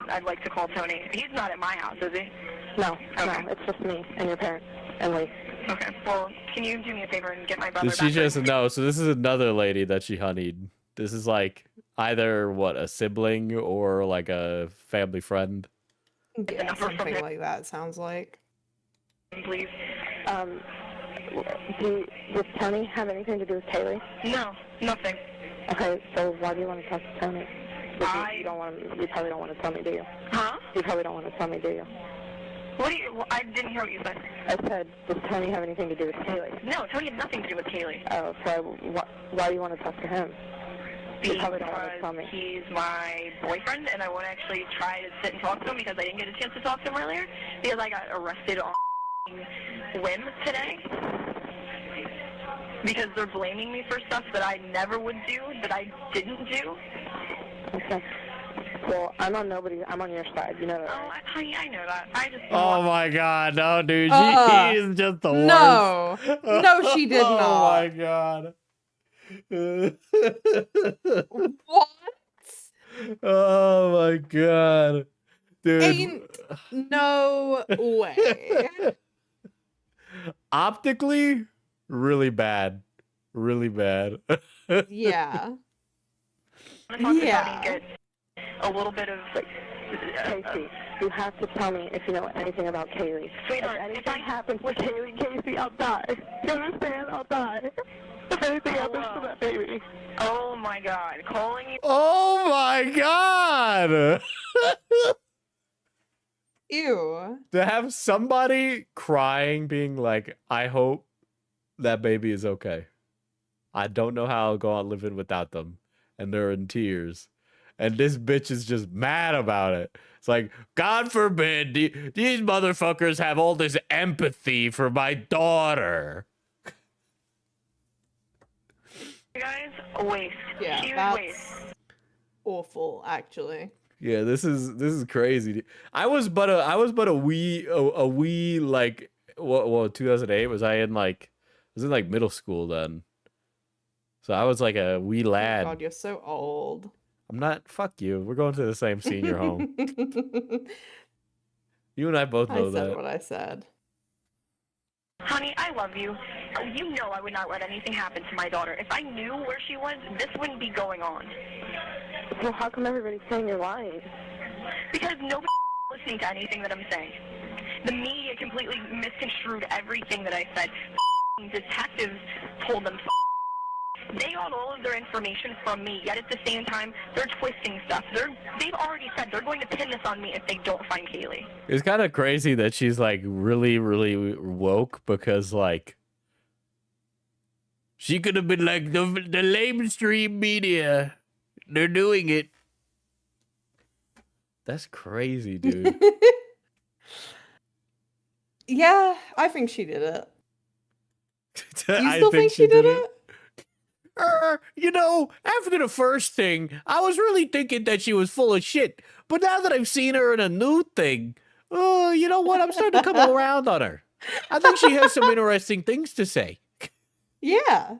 I'd like to call Tony. He's not at my house, is he? No, okay. No, it's just me and your parents and Lee. Okay, well, can you do me a favor and get my brother Did she back? just know? So this is another lady that she honeyed. This is like either a sibling or like a family friend. Yeah, something like that, it sounds like. Please. Does Tony have anything to do with Kaylee? No, nothing. Okay, so why do you want to talk to Tony? You don't want. You probably don't want to tell me, do you? Huh? You probably don't want to tell me, do you? What do you? Well, I didn't hear what you said. I said, does Tony have anything to do with Kaylee? No, Tony had nothing to do with Kaylee. Oh, so why do you want to talk to him? You probably don't want to tell Because me. he's my boyfriend, and I want to actually try to sit and talk to him because I didn't get a chance to talk to him earlier because I got arrested on whim today. Because they're blaming me for stuff that I never would do, that I didn't do. Okay. Well, I'm on your side. You know that. Oh, honey, I know that. I just. Oh my god, no, dude. He is just the No. worst. No, she did Oh not. my god. What? Oh my god. Dude. Ain't no way. Optically, really bad. Really bad. Yeah. I'm gonna talk to Tony Yeah. and get a little bit of. Casey, you have to tell me if you know anything about Kaylee. Sweetheart, if if anything happens to Kaylee, Casey, I'll die. You understand? I'll die. If anything happens to that baby. Oh my god, calling you. Oh my god. Ew. To have somebody crying, being like, I hope that baby is okay. I don't know how I'll go on living without them. And they're in tears. And this bitch is just mad about it. It's like, God forbid these motherfuckers have all this empathy for my daughter. You guys, a waste. Yeah, Huge that's waste. awful, actually. Yeah, this is crazy. I was but a wee like what 2008 was I in like middle school then. So I was like a wee lad. God, you're so old. I'm not. Fuck you. We're going to the same senior home. You and I both know I said that. what I said. Honey, I love you. You know I would not let anything happen to my daughter. If I knew where she was, this wouldn't be going on. Well, how come everybody's saying you're lying? Because nobody's listening to anything that I'm saying. The media completely misconstrued everything that I said. Detectives told them they got all of their information from me, yet at the same time, they're twisting stuff. They've already said they're going to pin this on me if they don't find Kaylee. It's kind of crazy that she's like really, really woke because like she could have been like the lamestream media. They're doing it. That's crazy, dude. Yeah, I think she did it. You I still think she did it? You know, after the first thing, I was really thinking that she was full of shit. But now that I've seen her in a new thing, you know what? I'm starting to come around on her. I think she has some interesting things to say. Yeah.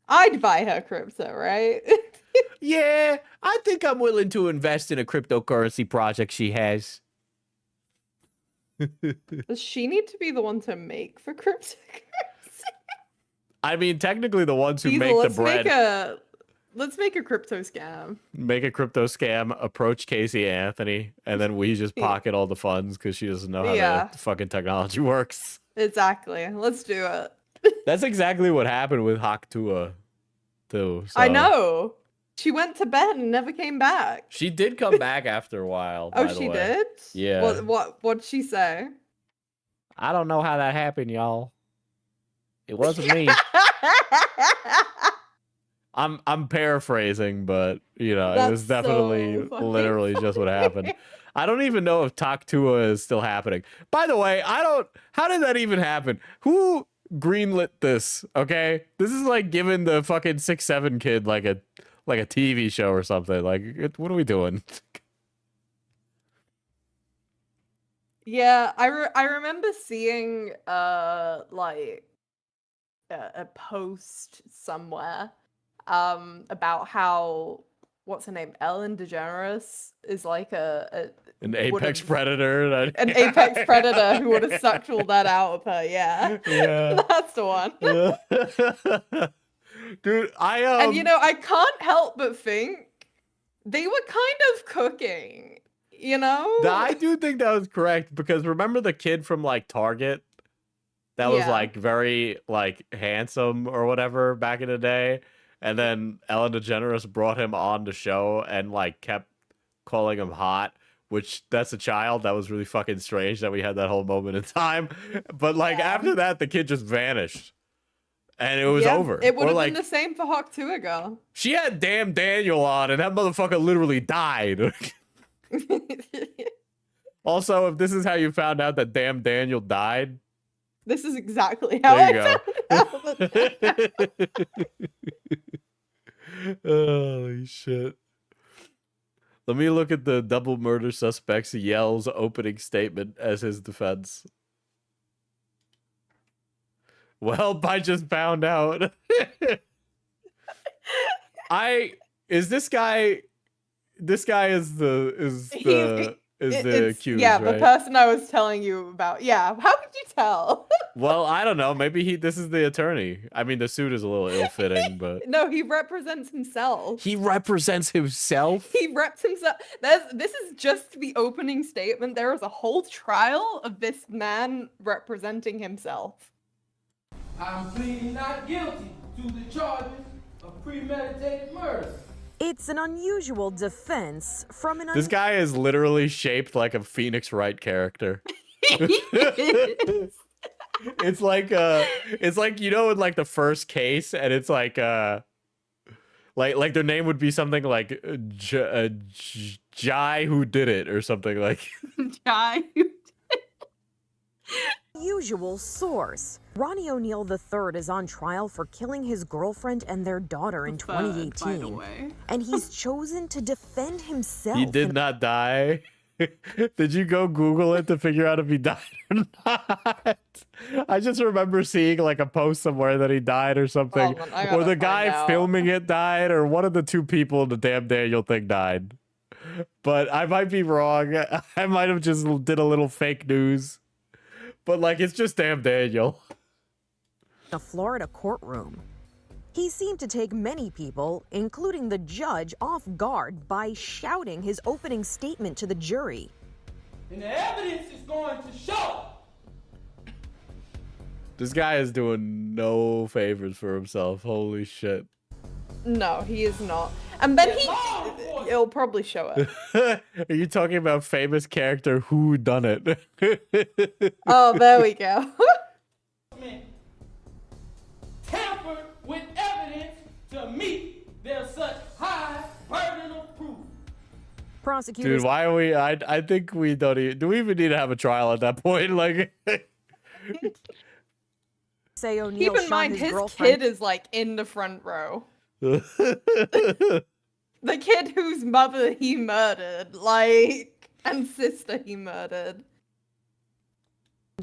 I'd buy her crypto, right? Yeah, I think I'm willing to invest in a cryptocurrency project she has. Does she need to be the one to make for cryptocurrency? I mean, technically the ones who Diesel, make the let's bread. Let's make a crypto scam. Make a crypto scam, approach Casey Anthony, and then we just pocket all the funds because she doesn't know how the fucking technology works. Exactly. Let's do it. That's exactly what happened with Haktua, too. So. I know. She went to bed and never came back. She did come back after a while. Oh, by the she way. did? Yeah. What'd she say? I don't know how that happened, y'all. It wasn't me. I'm paraphrasing, but you know, it was definitely literally just what happened. I don't even know if Taktua is still happening. By the way, how did that even happen? Who greenlit this? Okay? This is like giving the fucking 6'7" kid like a TV show or something. Like, what are we doing? Yeah, I remember seeing like a post somewhere about how what's her name, Ellen DeGeneres is like an apex predator. An apex predator who would have sucked all that out of her. Yeah, Yeah. That's the one. Dude, and you know, I can't help but think they were kind of cooking. You know, I do think that was correct because remember the kid from like Target that was like very like handsome or whatever back in the day, and then Ellen DeGeneres brought him on the show and like kept calling him hot, which that's a child. That was really fucking strange that we had that whole moment in time. But like after that, the kid just vanished. And it was over. It would Or have like, been the same for Hawk 2 ago. she had Damn Daniel on, and that motherfucker literally died. Also, if this is how you found out that Damn Daniel died, this is exactly how there you I go. found out. Holy shit. Let me look at the double murder suspects Yell's opening statement as his defense. Well, I just found out. This guy is the accused, yeah, right? the person I was telling you about. Yeah, how could you tell? Well, I don't know. Maybe this is the attorney. I mean, the suit is a little ill-fitting, but No, he represents himself. he represents himself. He reps himself. This is just the opening statement. There is a whole trial of this man representing himself. I'm pleading not guilty to the charges of premeditated murder. It's an unusual defense from an This guy is literally shaped like a Phoenix Wright character. It's like you know, in like the first case, and it's like their name would be something like Jai Who Did It or something like. Jai. usual source. Ronnie O'Neal III is on trial for killing his girlfriend and their daughter in 2018. By the way. And he's chosen to defend himself. He did not die. Did you go Google it to figure out if he died or not? I just remember seeing like a post somewhere that he died or something. Or the guy filming it died, or one of the two people in the Damn Daniel thing died. But I might be wrong. I might have just did a little fake news. But like, it's just Damn Daniel. A Florida courtroom. He seemed to take many people, including the judge, off guard by shouting his opening statement to the jury. And the evidence is going to show. This guy is doing no favors for himself. Holy shit. No, he is not. And then it'll probably show it. Are you talking about famous character Who Done It? Oh, there we go. Tampered with evidence to meet their such high burden of proof. Prosecutors. Dude, why are we? I think we don't even. Do we even need to have a trial at that point? Like, say O'Neal Keep in mind, his kid is like in the front row. The kid whose mother he murdered, like, and sister he murdered.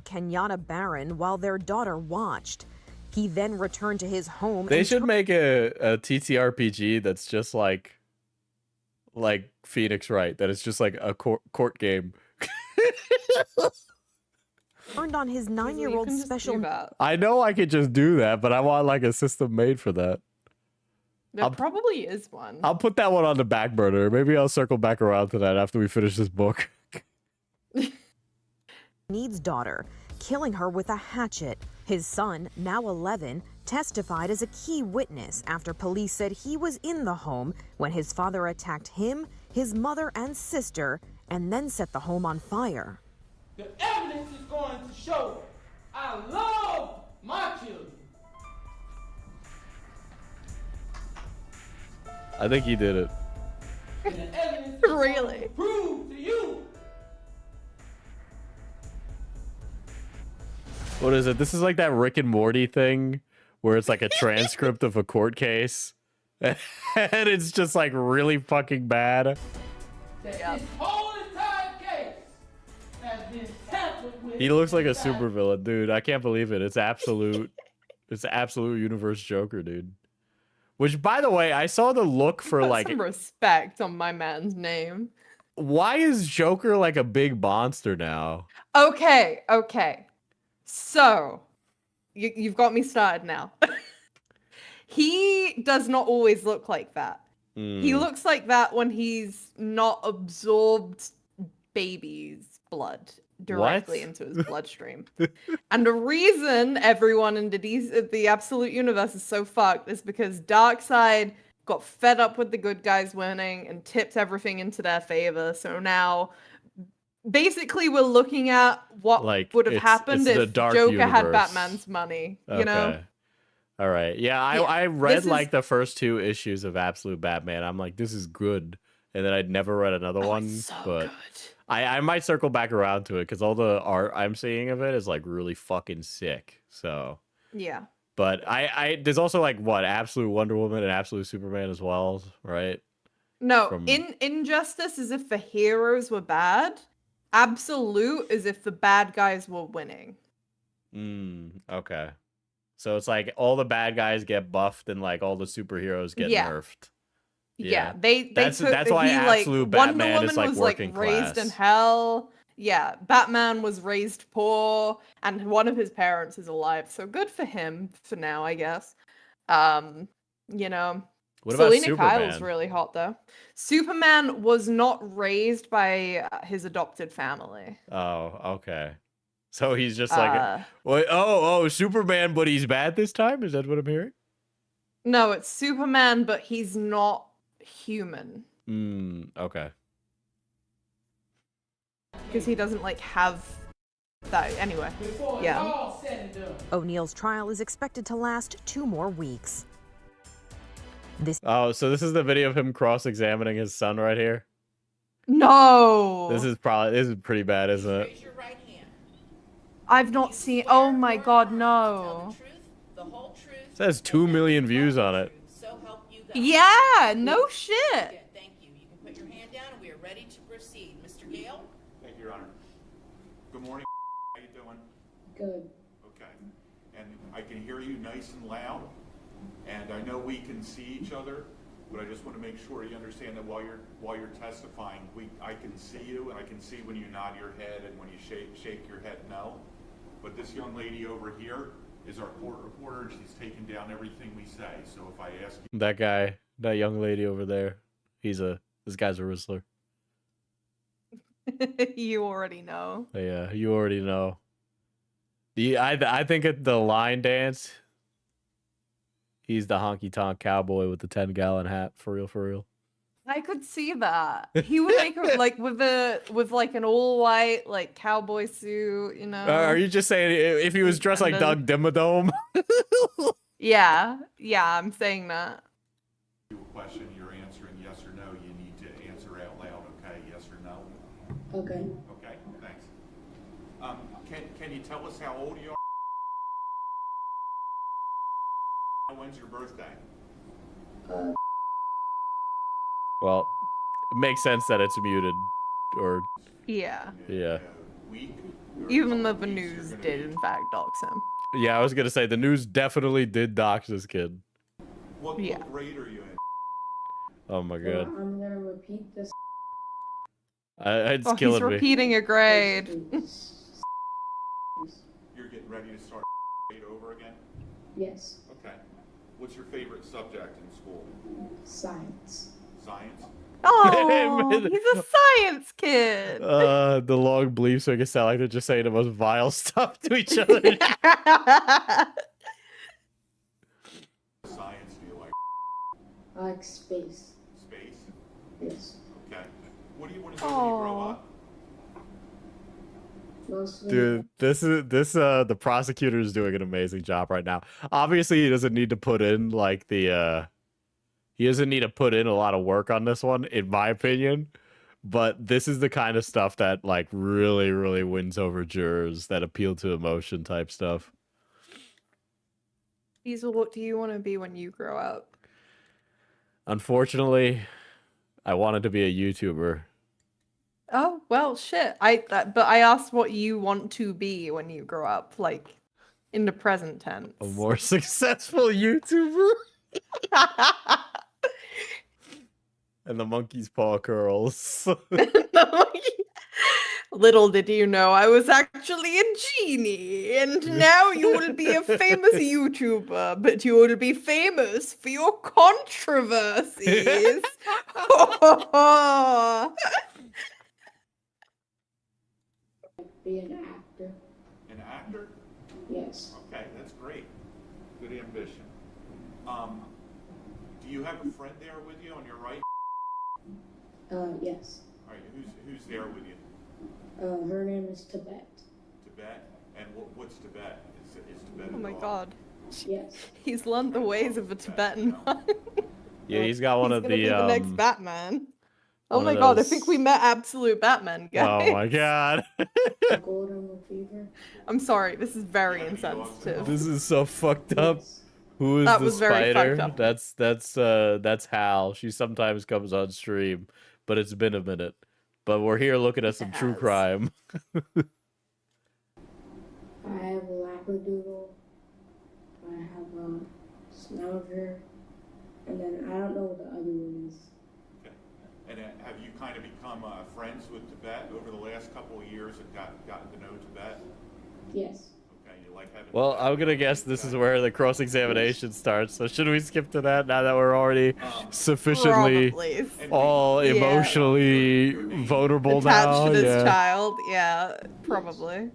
Kenyatta Barron while their daughter watched. He then returned to his home. They should make a TTRPG that's just like Phoenix Wright. That is just like a court game. Turned on his 9-year-old special. I know I could just do that, but I want like a system made for that. There probably is one. I'll put that one on the back burner. Maybe I'll circle back around to that after we finish this book. Needs daughter, killing her with a hatchet. His son, now 11, testified as a key witness after police said he was in the home when his father attacked him, his mother, and sister, and then set the home on fire. The evidence is going to show I love my children. I think he did it. And the evidence is Really? going to prove to you. What is it? This is like that Rick and Morty thing where it's like a transcript of a court case. And it's just like really fucking bad. This whole entire case has been tampered with. He looks like a supervillain, dude. I can't believe it. It's absolute universe Joker, dude. Which, by the way, I saw the look for Put like some respect on my man's name. Why is Joker like a big monster now? Okay. So, you've got me started now. He does not always look like that. He looks like that when he's not absorbed baby's blood directly What? into his bloodstream. And the reason everyone in the Absolute Universe is so fucked is because Darkseid got fed up with the good guys winning and tipped everything into their favor. So now, basically, we're looking at what Like, would have it's happened the if dark Joker had universe. Batman's money, you know? Okay. All right. Yeah, I Yeah, I read this like is- the first 2 issues of Absolute Batman. I'm like, this is good. And then I'd never read another one. it's so But good. I might circle back around to it because all the art I'm seeing of it is like really fucking sick. So, Yeah. but I there's also like what Absolute Wonder Woman and Absolute Superman as well, right? No, From in Injustice is if the heroes were bad. Absolute is if the bad guys were winning. Okay. So it's like all the bad guys get buffed and like all the superheroes get Yeah. nerfed. Yeah, they that's took why he Absolute Wonder Batman Woman is like was working like raised in class. hell. Yeah, Batman was raised poor, and one of his parents is alive. So good for him for now, I guess. You know, What about Selena Kyle's Superman? really hot though. Superman was not raised by his adopted family. Oh, okay. So he's just like, Uh, wait, oh, Superman, but he's bad this time? Is that what I'm hearing? No, it's Superman, but he's not human Okay. because he doesn't like have that anyway. Yeah. All said and done. O'Neill's trial is expected to last 2 more weeks. Oh, so this is the video of him cross-examining his son right here. No. This is pretty bad, isn't it? I've not seen. Oh my god, no. It says 2 million views on it. Yeah, no shit. Thank you. You can put your hand down and we are ready to proceed. Mr. Gale? Thank you, Your Honor. Good morning. How you doing? Good. Okay. And I can hear you nice and loud, and I know we can see each other, but I just want to make sure you understand that while you're testifying, I can see you, and I can see when you nod your head and when you shake your head no. But this young lady over here is our court reporter, and she's taking down everything we say. So if I ask you, That guy, that young lady over there, this guy's a Rizzler. You already know. Yeah, you already know. I think at the line dance, he's the honky tonk cowboy with the 10-gallon hat. For real. I could see that. He would make her like with like an all white like cowboy suit, you know. Are you just saying if he was dressed like Doug Dimmadome? Yeah, I'm saying that. a question, you're answering yes or no. You need to answer out loud. Okay, yes or no. Okay. Okay, thanks. Can you tell us how old you are? When's your birthday? Well, it makes sense that it's muted, or Yeah. yeah. Even though the news did in fact dox him. Yeah, I was gonna say the news definitely did dox this kid. What grade are you in? Oh my god, I'm gonna repeat this. it's Oh, killing he's me. repeating a grade. You're getting ready to start grade over again? Yes. Okay. What's your favorite subject in school? Science. Science? Oh, he's a science kid. The long bleeps make it sound like they're just saying the most vile stuff to each other. Science do you like? I like space. Space? Yes. Okay. What do you want to do when you grow up? Mostly. Dude, the prosecutor is doing an amazing job right now. Obviously, he doesn't need to put in like he doesn't need to put in a lot of work on this one, in my opinion. But this is the kind of stuff that like really, really wins over jurors, that appeal to emotion type stuff. Diesel, what do you want to be when you grow up? Unfortunately, I wanted to be a YouTuber. Oh, well, shit. But I asked what you want to be when you grow up, like in the present tense. A more successful YouTuber. And the monkey's paw curls. Little did you know, I was actually a genie, and now you will be a famous YouTuber, but you will be famous for your controversies. be an actor. An actor? Yes. Okay, that's great. Good ambition. Do you have a friend there with you on your right? Yes. All right, who's there with you? Her name is Tibet. Tibet? And what's Tibet? Is Tibet Oh a my dog? god. Yes. He's learned the ways of a Tibetan monk. Yeah, he's got one He's of gonna the be the next Batman. Oh one my of god, I those- think we met absolute Batman, guys. Oh my god. Golden Retriever. I'm sorry, this is very insensitive. This is so fucked up. Who is That the was very spider? fucked up. That's Hal. She sometimes comes on stream, but it's been a minute. But we're here looking at some true Yes. crime. I have a Labradoodle. I have a Schnauzer. And then I don't know what the other one is. Okay. And have you kind of become friends with Tibet over the last couple of years and gotten to know Tibet? Yes. Okay, you like having Well, I'm gonna guess this is where the cross-examination starts. So should we skip to that now that we're already sufficiently Probably. all Yeah. emotionally vulnerable Attached now? to this Yeah. child, yeah, probably.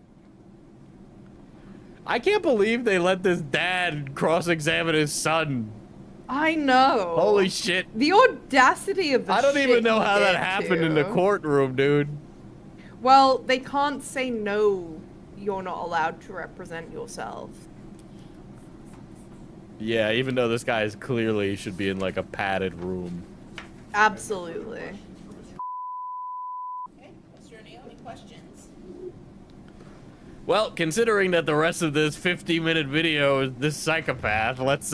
I can't believe they let this dad cross-examine his son. I know. Holy shit. The audacity of the I don't shit even know he how that did, happened in the too. courtroom, dude. Well, they can't say no, you're not allowed to represent yourself. Yeah, even though this guy is clearly should be in like a padded room. Absolutely. Okay, Mr. O'Neill, any questions? Well, considering that the rest of this 50-minute video is this psychopath, let's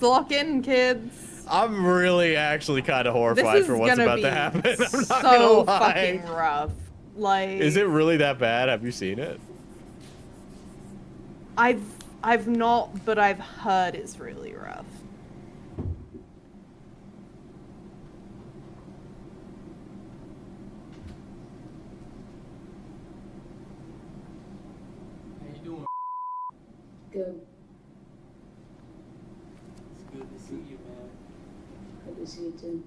lock in, kids. I'm really actually kind of horrified This for is what's gonna about be to happen. I'm not so gonna lie. fucking rough. Like, Is it really that bad? Have you seen it? I've not, but I've heard it's really rough. How you doing? Good. It's good to see you, man. Good to see you too.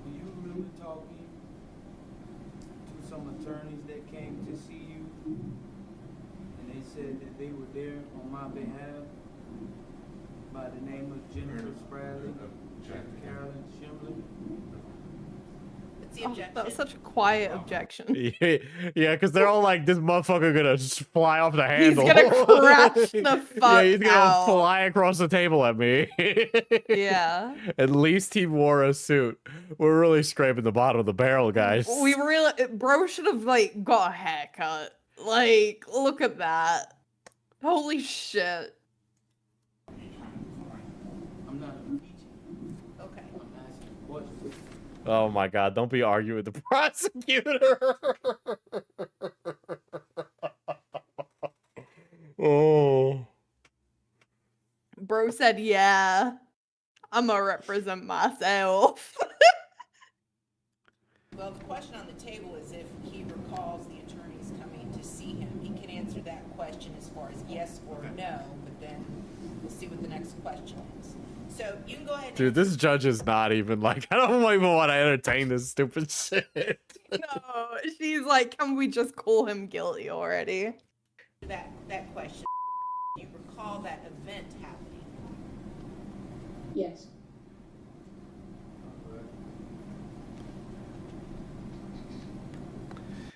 Do you remember talking to some attorneys that came to see you? And they said that they were there on my behalf by the name of Jennifer Spradley, Carolyn Shimley. What's the Oh, objection? that was such a quiet objection. Yeah, because they're all like, this motherfucker gonna just fly off the He's handle. gonna crash the Yeah, fuck he's gonna out. fly across the table at me. Yeah. At least he wore a suit. We're really scraping the bottom of the barrel, guys. We really, bro should have like got a haircut. Like, look at that. Holy shit. I'm not impeaching. Okay. I'm asking a question. Oh my god, don't be arguing with the prosecutor. Oh. Bro said, yeah, I'm gonna represent myself. Well, the question on the table is if he recalls the attorneys coming to see him. He can answer that question as far as yes or no, but then we'll see what the next question is. So you can go ahead and Dude, this judge is not even like, I don't even want to entertain this stupid shit. No, she's like, can we just call him guilty already? answer that question. Do you recall that event happening? Yes.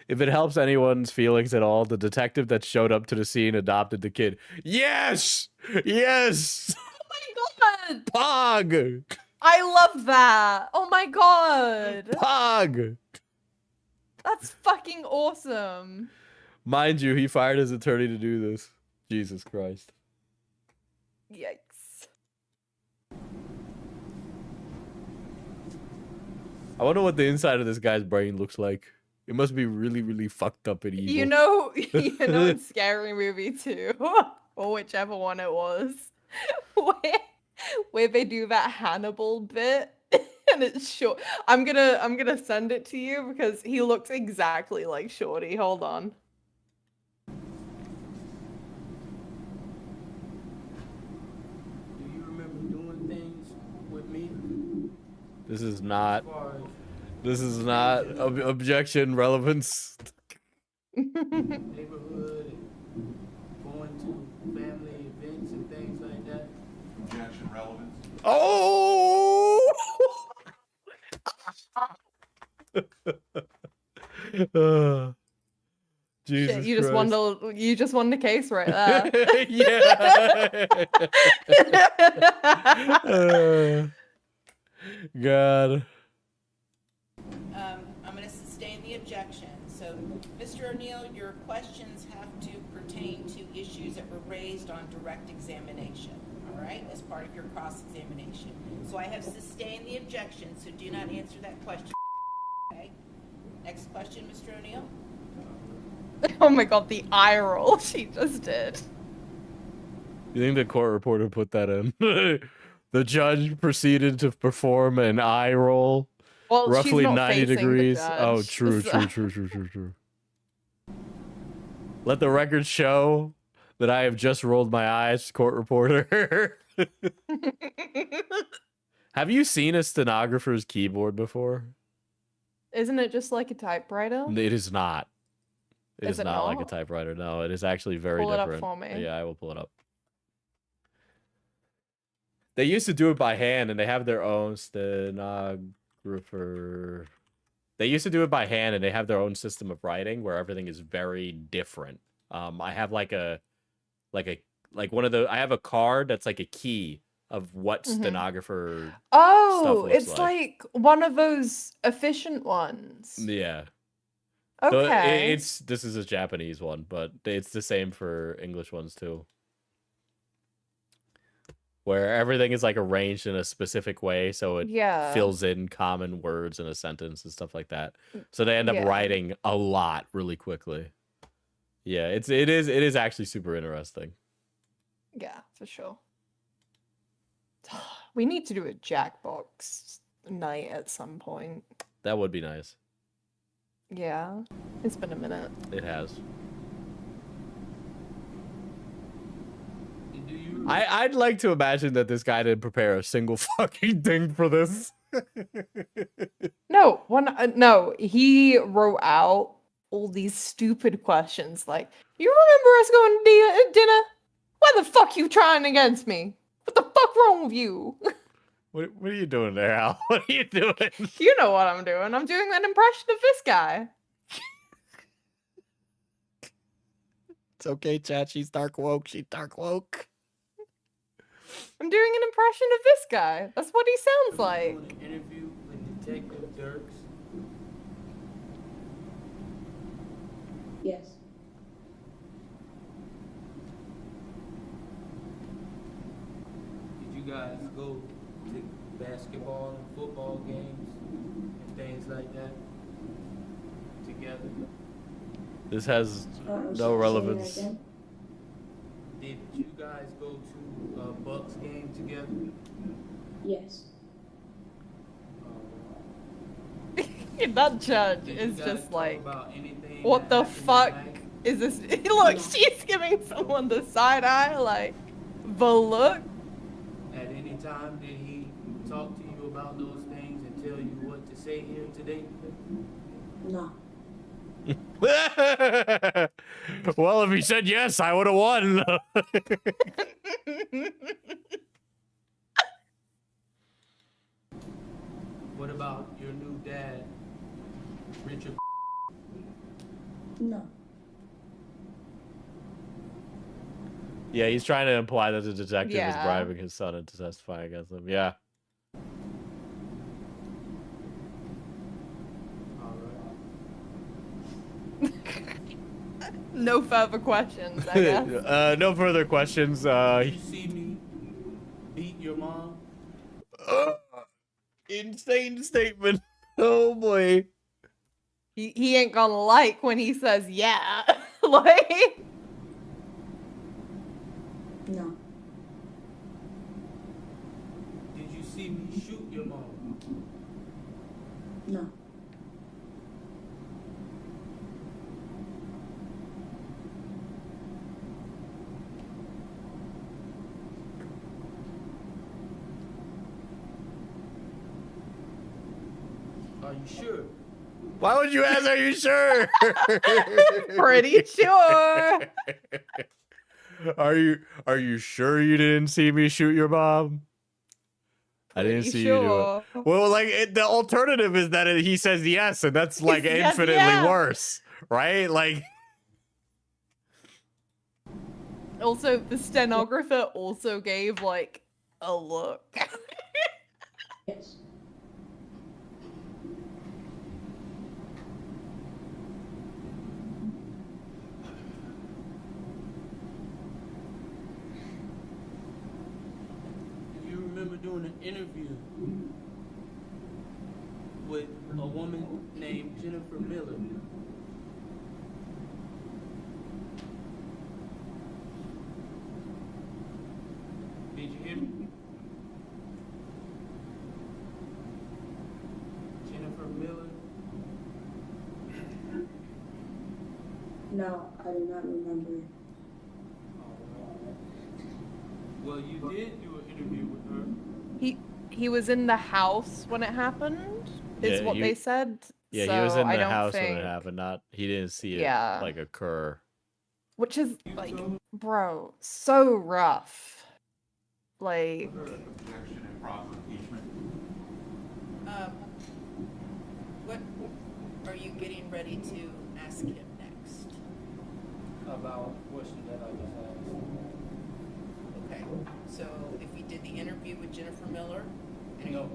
If it helps anyone's feelings at all, the detective that showed up to the scene adopted the kid. Yes! Yes! Oh my god! Pog! I love that! Oh my god! Pog! That's fucking awesome. Mind you, he fired his attorney to do this. Jesus Christ. Yikes. I wonder what the inside of this guy's brain looks like. It must be really, really fucked up and evil. You know in Scary Movie 2, or whichever one it was, where they do that Hannibal bit, and it's short. I'm gonna send it to you because he looks exactly like Shorty. Hold on. Do you remember doing things with me? This is not. As far as This is not objection relevance. neighborhood and going to family events and things like that. Objection relevance. Oh! Jesus Shit, you just Christ. won the case right there. Yeah. God. I'm going to sustain the objection. So, Mr. O'Neill, your questions have to pertain to issues that were raised on direct examination, all right, as part of your cross-examination. So I have sustained the objection, so do not answer that question. Okay? Next question, Mr. O'Neill. Oh my god, the eye roll she just did. You think the court reporter put that in? The judge proceeded to perform an eye roll. Well, roughly she's not 90 facing the degrees. Oh, judge, true. so- Let the record show that I have just rolled my eyes, court reporter. Have you seen a stenographer's keyboard before? Isn't it just like a typewriter? It is not. It Is is it not like a not? typewriter. No, it is actually very Pull it up different. for me. Yeah, I will pull it up. They used to do it by hand, and they have their own stenographer. They used to do it by hand, and they have their own system of writing where everything is very different. I have like one of the. I have a card that's like a key of what stenographer. Oh, looks it's like one of those efficient ones. Yeah. Okay. This is a Japanese one, but it's the same for English ones too. Where everything is like arranged in a specific way, so it Yeah. fills in common words in a sentence and stuff like that. So they end up Yeah. writing a lot really quickly. Yeah, it is actually super interesting. Yeah, for sure. We need to do a Jackbox night at some point. That would be nice. Yeah, it's been a minute. It has. Do you? I'd like to imagine that this guy didn't prepare a single fucking thing for this. No, no, he wrote out all these stupid questions like, you remember us going to dinner? Why the fuck you trying against me? What the fuck wrong with you? What are you doing there, Al? What are you doing? You know what I'm doing. I'm doing an impression of this guy. It's okay, chat. She's dark woke. She's dark woke. I'm doing an impression of this guy. That's what he sounds like. An interview with Detective Dirks. Yes. Did you guys go to basketball and football games and things like that together? This has I'm no sorry, say that relevance. again. Did you guys go to a Bucks game together? Yes. That judge Did you is guys just talk like, about anything what that the happened fuck tonight? is this? Look, she's giving someone the side eye, like, the look. At any time did he talk to you about those things and tell you what to say here today? No. Well, if he said yes, I would have won. What about your new dad, Richard? No. Yeah, he's trying to imply that the detective is Yeah. bribing his son into testifying against him. Yeah. No further questions, I guess. No further questions. Did you see me beat your mom? Insane statement. Oh boy. He ain't gonna like when he says yeah. Like, No. Did you see me shoot your mom? No. Are you sure? Why would you ask, are you sure? Pretty sure. Are you sure you didn't see me shoot your mom? I didn't Pretty see you do it. sure. Well, like the alternative is that he says yes, and that's like He says infinitely yes. worse, right? Like, Also, the stenographer also gave like a look. Yes. Do you remember doing an interview with a woman named Jennifer Miller? Did you hear me? Jennifer Miller? No, I do not remember. Well, you did do an interview with her. He was in the house when it happened, is Yeah, what they said. yeah, so he was in I the don't house think... when it happened. He didn't see it Yeah. like occur. Which is like, bro, so rough. Like, Objection and proper impeachment. What are you getting ready to ask him next? About a question that I just asked. Okay, so if we did the interview with Jennifer Miller, and No,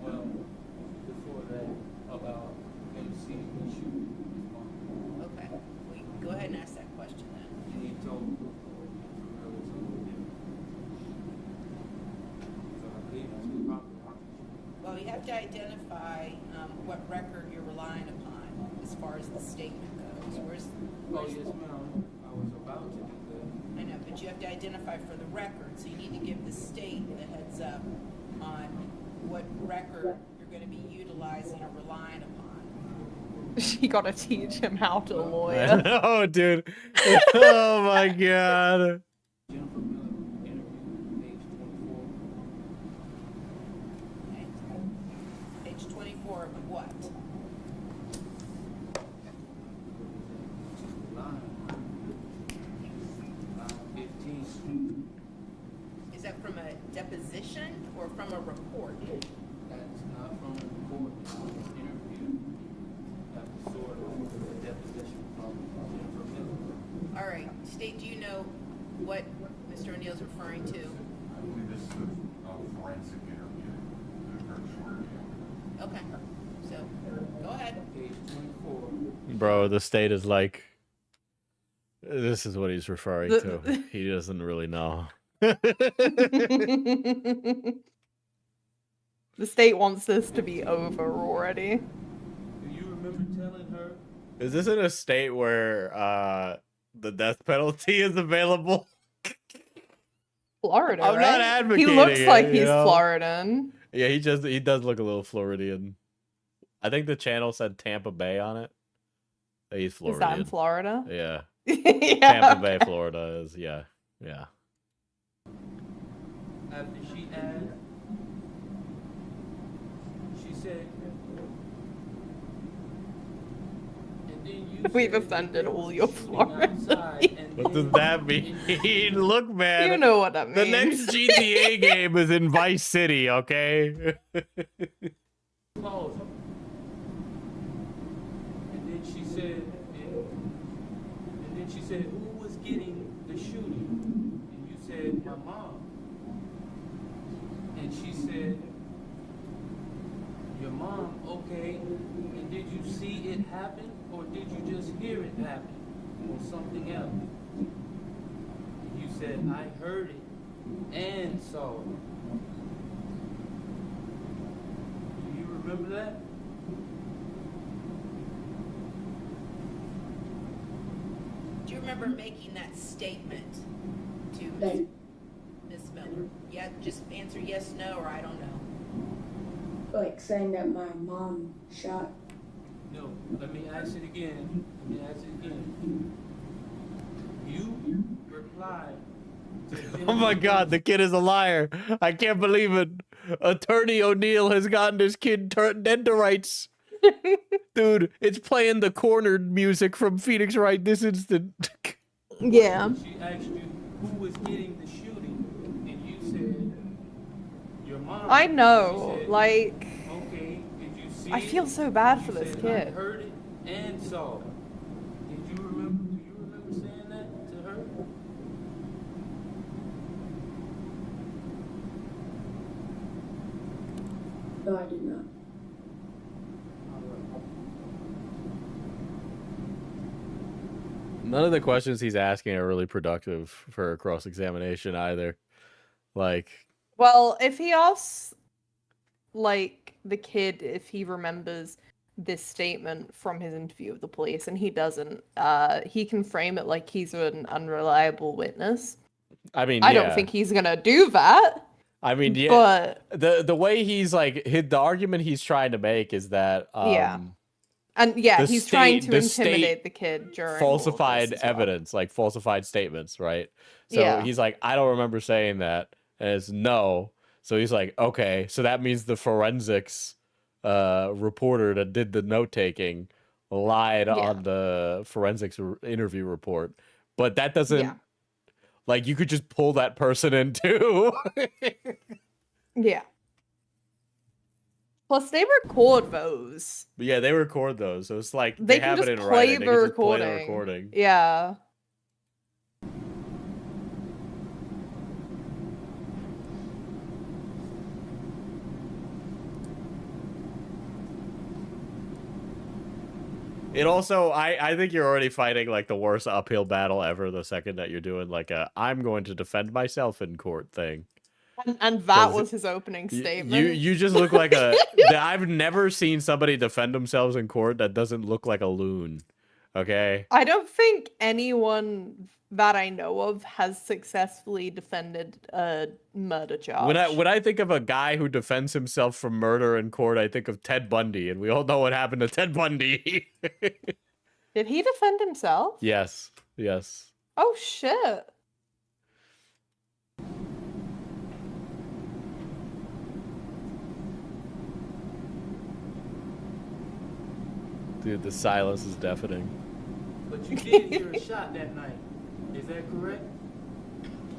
well, before that, about him seeing me shoot his mom. okay, we go ahead and ask that question then. And he told me Jennifer Miller told him. So I believe that's what proper. Well, you have to identify what record you're relying upon as far as the statement goes. Oh, yes, ma'am. I was about to do that. I know, but you have to identify for the record, so you need to give the state the heads up on what record you're going to be utilizing or relying upon. she gotta teach him how to I lawyer. know, dude. Oh my god. Jennifer Miller interview, page 24. Page 24 of what? Line 15. Is that from a deposition or from a report? That's not from a report, it's an interview. That's sort of a deposition from Jennifer Miller. All right, state, do you know what Mr. O'Neill's referring to? I believe this is a forensic interview. Okay, so go ahead. Page 24. Bro, the state is like, this is what he's referring to. He doesn't really know. The state wants this to be over already. Do you remember telling her? Is this in a state where the death penalty is available? Florida, I'm right? not advocating He looks like it, he's you know? Floridan. Yeah, he does look a little Floridian. I think the channel said Tampa Bay on it. He's Is Floridian. that in Florida? Yeah. Yeah, Tampa Bay, okay. Florida is, yeah. Yeah. After she asked, she said, and then you We've said offended there all was your shooting Florida outside, and What does then- that mean? Look, man. You know what that The means. next GTA game is in Vice City, okay? Pause. And then she said, who was getting the shooting? And you said, my mom. And she said, your mom, okay. And did you see it happen, or did you just hear it happen, or something else? And you said, I heard it and saw it. Do you remember that? Do you remember making that statement to Like, Miss Miller? Yeah, just answer yes, no, or I don't know. like saying that my mom shot. No, let me ask it again. You replied Oh my God, the kid is a liar. I can't believe it. Attorney O'Neill has gotten his kid dead to rights. Dude, it's playing the cornered music from Phoenix Wright this instant. Yeah. She asked you who was getting the shooting, and you said your mom. I She know, said, like, okay, did you see I feel it? so bad for You this said, kid. I heard it and saw it. Do you remember saying that to her? No, I did not. None of the questions he's asking are really productive for a cross-examination either. Like, Well, if he asks, like, the kid if he remembers this statement from his interview with the police, and he doesn't, he can frame it like he's an unreliable witness. I mean, I don't think he's gonna do that. I mean, yeah. But the way he's like, the argument he's trying to make is that yeah. And yeah, the he's trying state- to the state intimidate the kid during all of falsified this as well. evidence, like falsified statements, right? So Yeah. he's like, I don't remember saying that, and it's no. So he's like, okay, so that means the forensics reporter that did the note taking lied on the forensics interview report, but that doesn't like you could just pull that person in too. Yeah. Plus, they record those. Yeah, they record those, so it's like They they can have just it in play writing. They the can just play the recording. recording. Yeah. It also, I think you're already fighting like the worst uphill battle ever the second that you're doing like a I'm going to defend myself in court thing. And that 'Cause was his opening statement. You just look like a I've never seen somebody defend themselves in court that doesn't look like a loon. Okay? I don't think anyone that I know of has successfully defended a murder charge. When I think of a guy who defends himself from murder in court, I think of Ted Bundy, and we all know what happened to Ted Bundy. Did he defend himself? Yes. Yes. Oh shit. Dude, the silence is deafening. But you did hear a shot that night. Is that correct?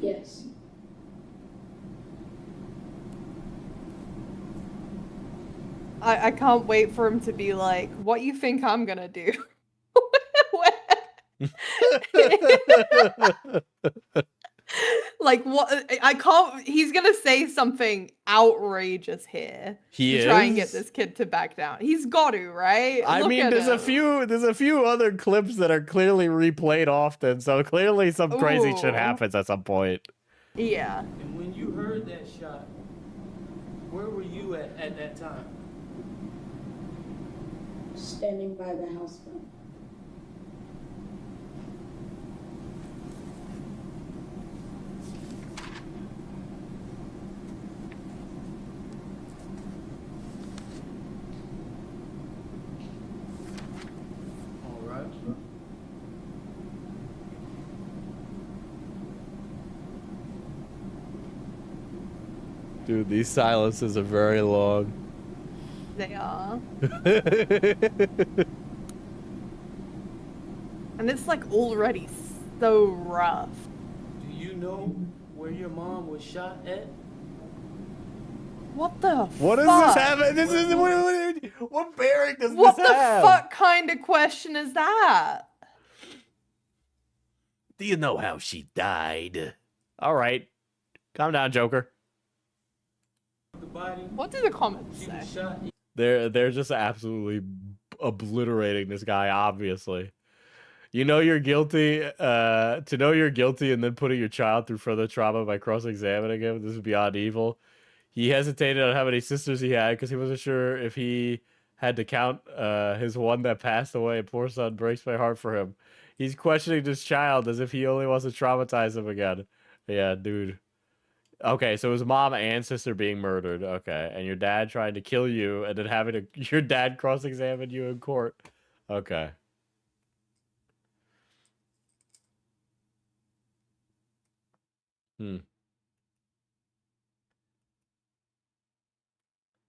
Yes. I can't wait for him to be like, what you think I'm gonna do? Like what? I can't. He's gonna say something outrageous here He to try and get is? this kid to back down. He's got to, right? I Look mean, at there's him. a few other clips that are clearly replayed often, so clearly some crazy shit Ooh. happens at some point. Yeah. And when you heard that shot, where were you at that time? Standing by the house phone. All right. Dude, these silences are very long. They are. And it's like already so rough. Do you know where your mom was shot at? What the What does fuck? this have? This is what bearing does What this the have? fuck kind of question is that? Do you know how she died? All right, calm down, Joker. The body. What do the comments She was say? shot. They're just absolutely obliterating this guy. Obviously, you know you're guilty. To know you're guilty and then putting your child through further trauma by cross-examining him. This is beyond evil. He hesitated on how many sisters he had because he wasn't sure if he had to count his one that passed away. Poor son, breaks my heart for him. He's questioning this child as if he only wants to traumatize him again. Yeah, dude. Okay, so his mom and sister being murdered. Okay, and your dad trying to kill you, and then having your dad cross-examine you in court. Okay. Hmm.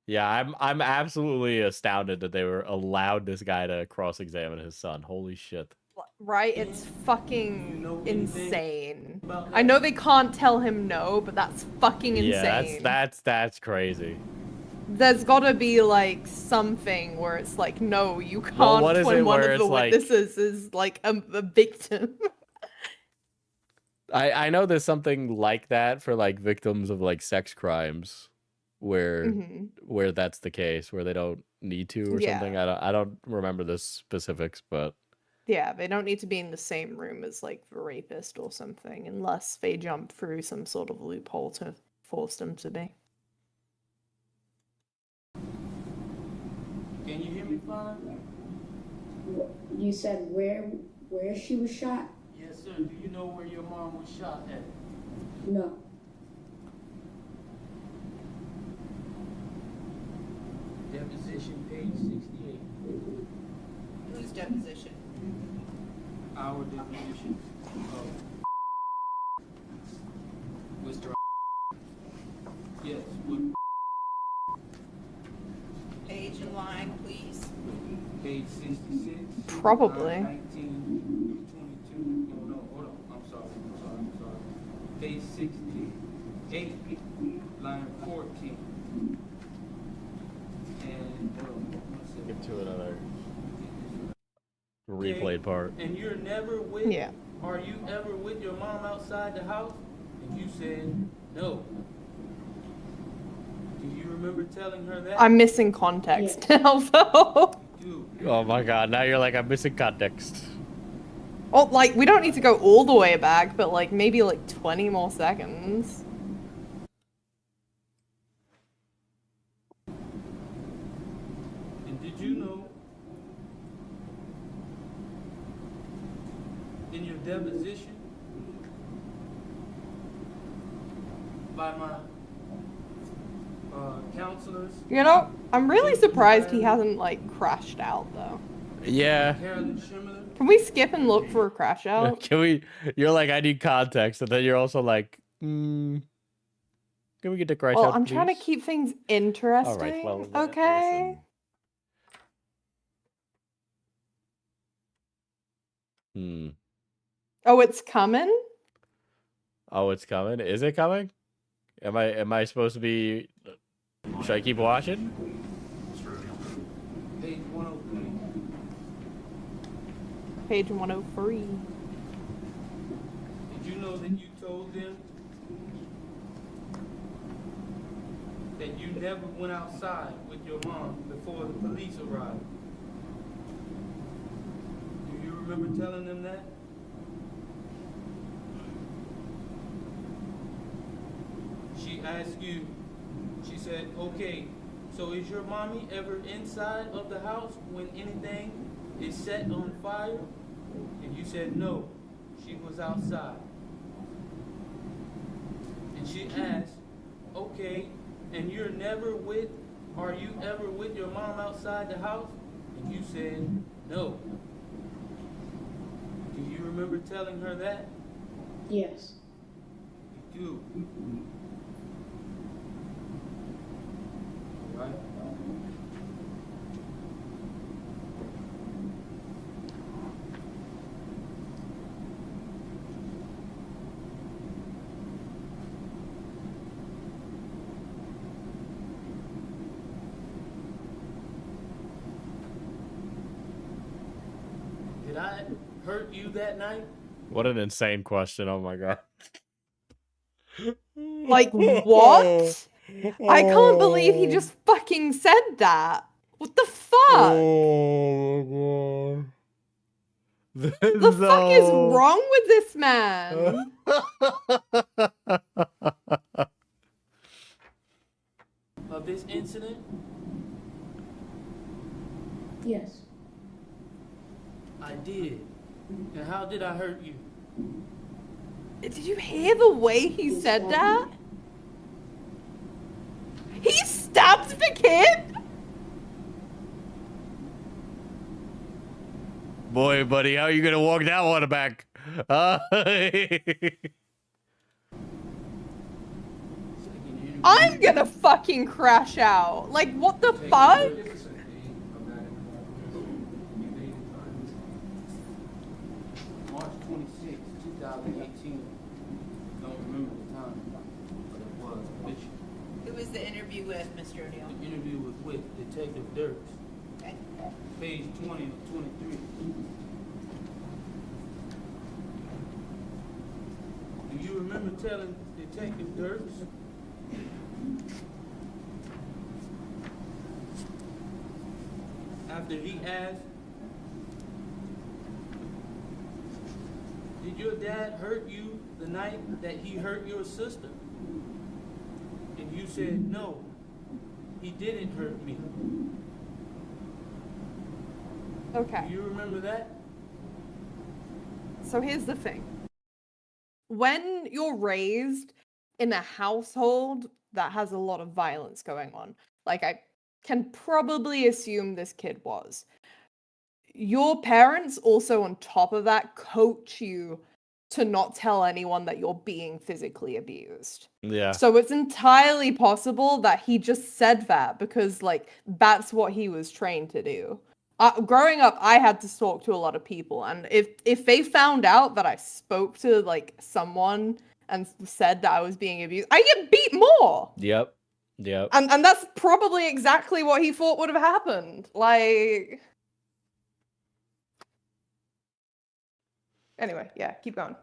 Yeah, I'm absolutely astounded that they were allowed this guy to cross-examine his son. Holy shit. Right? It's fucking insane. I know they can't tell him no, but that's fucking insane. Yeah, that's crazy. There's gotta be like something where it's like, no, you can't Well, what is when it one where of the it's like- witnesses is like a victim. I know there's something like that for like victims of like sex crimes where Mhm. where that's the case, where they don't need to or something. Yeah. I don't remember the specifics, but Yeah, they don't need to be in the same room as like the rapist or something unless they jump through some sort of loophole to force them to be. Can you hear me fine? You said where she was shot? Yes, sir. Do you know where your mom was shot at? No. Deposition page 68. Whose deposition? Our deposition of Mr. Yes, what? Page and line, please. Page 66. Probably. 19, 22. No, hold on. I'm sorry. Page 68, line 14. And hold on. one second. get to another replayed part. And you're never with, Yeah. are you ever with your mom outside the house? And you said no. Do you remember telling her that? I'm missing context now, though. Oh my god, now you're like, I'm missing context. Oh, like, we don't need to go all the way back, but like maybe like 20 more seconds. And did you know in your deposition by my counselors? You know, I'm really surprised he hasn't like crashed out though. Yeah. Carolyn Schimmerler? Can we skip and look for a crash out? Can we? You're like, I need context, and then you're also like, can we get the crash Well, out, I'm trying to please? keep things interesting. well, okay. Oh, it's coming? Oh, it's coming. Is it coming? Am I supposed to be? Should I keep watching? Page 103. Page 103. Did you know that you told them that you never went outside with your mom before the police arrived? Do you remember telling them that? She asked you, she said, okay, so is your mommy ever inside of the house when anything is set on fire? And you said no, she was outside. And she asked, okay, and you're never with, are you ever with your mom outside the house? And you said no. Do you remember telling her that? Yes. You do. All right. Did I hurt you that night? What an insane question! Oh my god. Like, what? I can't believe he just fucking said that. What the fuck? Oh my god. The fuck is wrong with this man? Of this incident? Yes. I did. And how did I hurt you? Did you hear the way he said that? He stabbed the kid? Boy, buddy, how are you gonna walk that one back? I'm gonna fucking crash out. Like, what the fuck? March 26, 2018. Don't remember the time, but it was official. Who was the interview with, Mr. O'Neill? The interview was with Detective Dirks. Okay. Page 20 of 23. Do you remember telling Detective Dirks after he asked, did your dad hurt you the night that he hurt your sister? And you said, no, he didn't hurt me. Okay. Do you remember that? So here's the thing. When you're raised in a household that has a lot of violence going on, like I can probably assume this kid was, your parents also on top of that coach you to not tell anyone that you're being physically abused. Yeah. So it's entirely possible that he just said that because like that's what he was trained to do. Growing up, I had to talk to a lot of people, and if they found out that I spoke to like someone and said that I was being abused, I get beat more. Yep. Yep. And that's probably exactly what he thought would have happened. Like, anyway, yeah, keep going.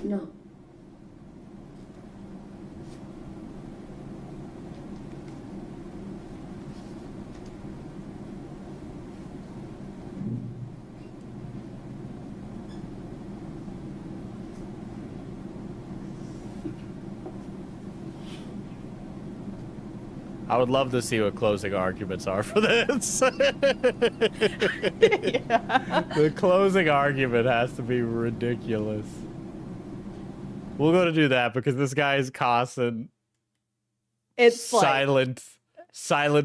No. I would love to see what closing arguments are for this. The closing argument has to be ridiculous. We'll go to do that because this guy is constant. It's silent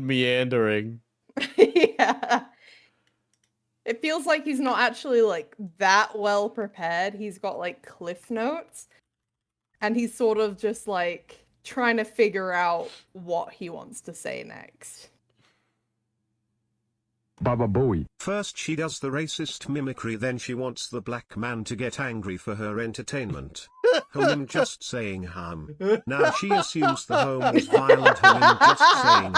meandering. Yeah. It feels like he's not actually like that well prepared. He's got like cliff notes and he's sort of just like trying to figure out what he wants to say next. Baba Booey. First she does the racist mimicry, then she wants the black man to get angry for her entertainment. Him just saying Now she assumes the home was violent. Him just saying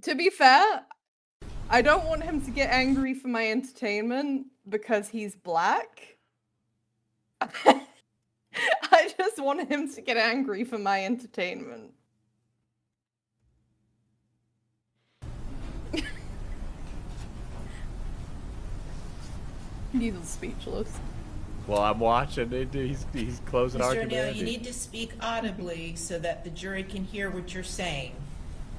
To be fair, I don't want him to get angry for my entertainment because he's black. I just want him to get angry for my entertainment. He's speechless. Well, I'm watching it. He's closing Mr. argument. O'Neill, you need to speak audibly so that the jury can hear what you're saying.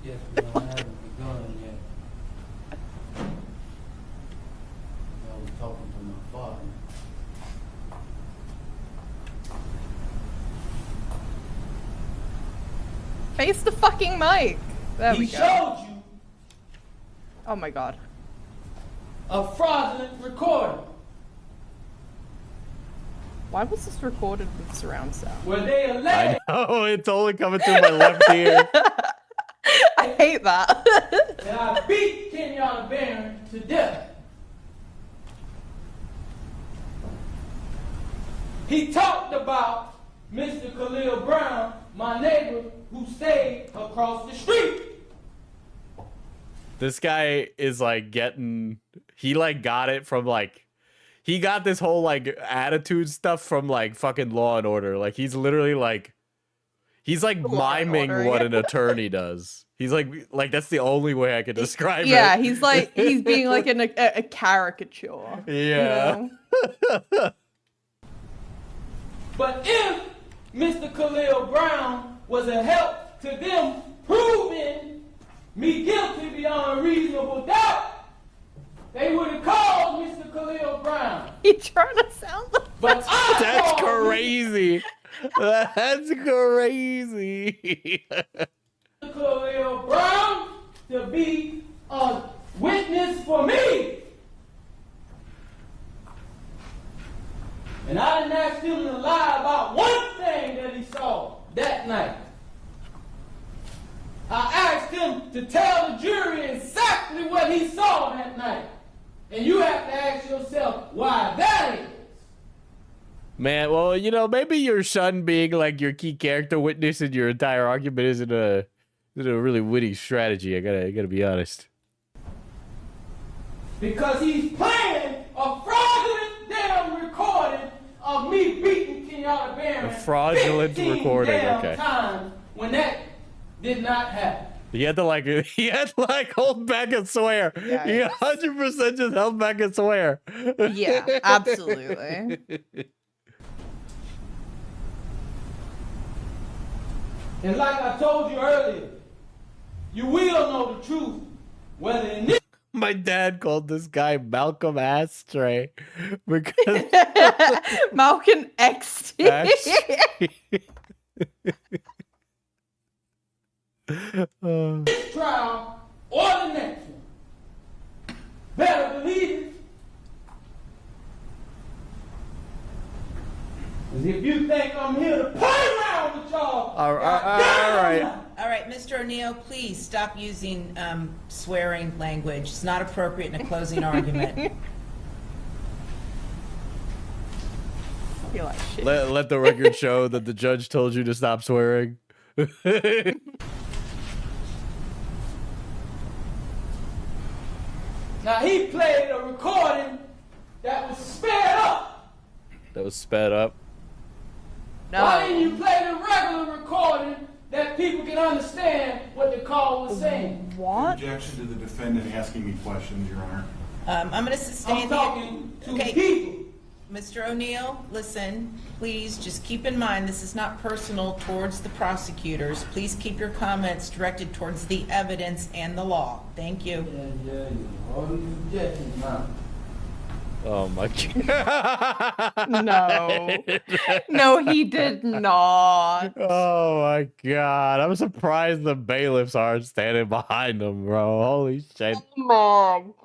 Yes, but I haven't begun yet. I was talking to my father. Face the fucking mic. There we He go. showed you Oh my god. a fraudulent recording Why was this recorded with surround sound? where they I allege know, it's only coming through my left ear. I hate that. that I beat Kenyatta Barron to death. He talked about Mr. Khalil Brown, my neighbor, who stayed across the street. This guy is like he like got it from like, he got this whole like attitude stuff from like fucking Law and Order. Like he's literally like, he's like miming Order, what yeah. an attorney does. He's like that's the only way I could describe Yeah, it. he's like, he's being like a caricature. Yeah. You know? But if Mr. Khalil Brown was a help to them proving me guilty beyond a reasonable doubt, they would have called Mr. Khalil Brown. He trying to sound like But I That's called crazy. That's crazy. Mr. Khalil Brown to be a witness for me. And I didn't ask him to lie about one thing that he saw that night. I asked him to tell the jury exactly what he saw that night. And you have to ask yourself why that is. Man, well, you know, maybe your son being like your key character witness in your entire argument isn't a really witty strategy. I gotta be honest. Because he's playing a fraudulent damn recording of me beating Kenyatta Barron. A fraudulent 15 recording, damn okay. times when that did not happen. He had to like hold back and swear. Yeah, He 100% just held back and swear. Yeah, absolutely. And like I told you earlier, you will know the truth whether in this. My dad called this guy Malcolm Ashtray because Malcolm XT. This trial or the next one. Better believe it. Because if you think I'm here to play around with y'all, all right. All right, Mr. O'Neill, please stop using swearing language. It's not appropriate in a closing argument. Let the record show that the judge told you to stop swearing. Now he played a recording that was sped up. That was sped up. No. Why didn't you play the regular recording that people can understand what the call was saying? What? Objection to the defendant asking me questions, Your Honor. I'm going to sustain. I'm talking to okay. people. Mr. O'Neill, listen, please just keep in mind this is not personal towards the prosecutors. Please keep your comments directed towards the evidence and the law. Thank you. All these objections now. Oh my god. No. No, he did not. Oh my god. I'm surprised the bailiffs aren't standing behind him, bro. Holy shit. Mom.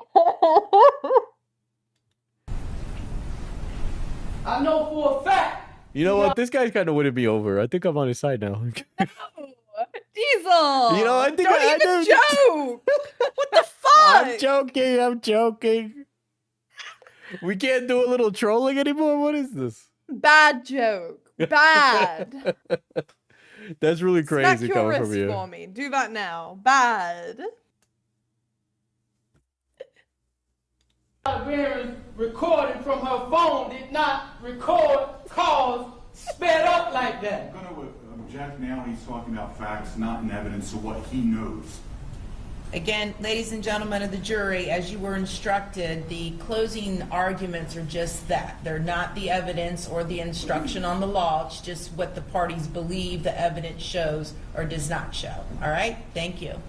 I know for a fact. You know what? This guy's kind of winning me over. I think I'm on his side now. Diesel. You know, I think Don't even joke. What the fuck? I'm joking. We can't do a little trolling anymore? What is this? Bad joke. Bad. That's really crazy Smack your coming from wrist you. for me. Do that now. Bad. Barron's recording from her phone did not record calls sped up like that. I'm going to object now. He's talking about facts, not in evidence of what he knows. Again, ladies and gentlemen of the jury, as you were instructed, the closing arguments are just that. They're not the evidence or the instruction on the law. It's just what the parties believe the evidence shows or does not show. All right? Thank you.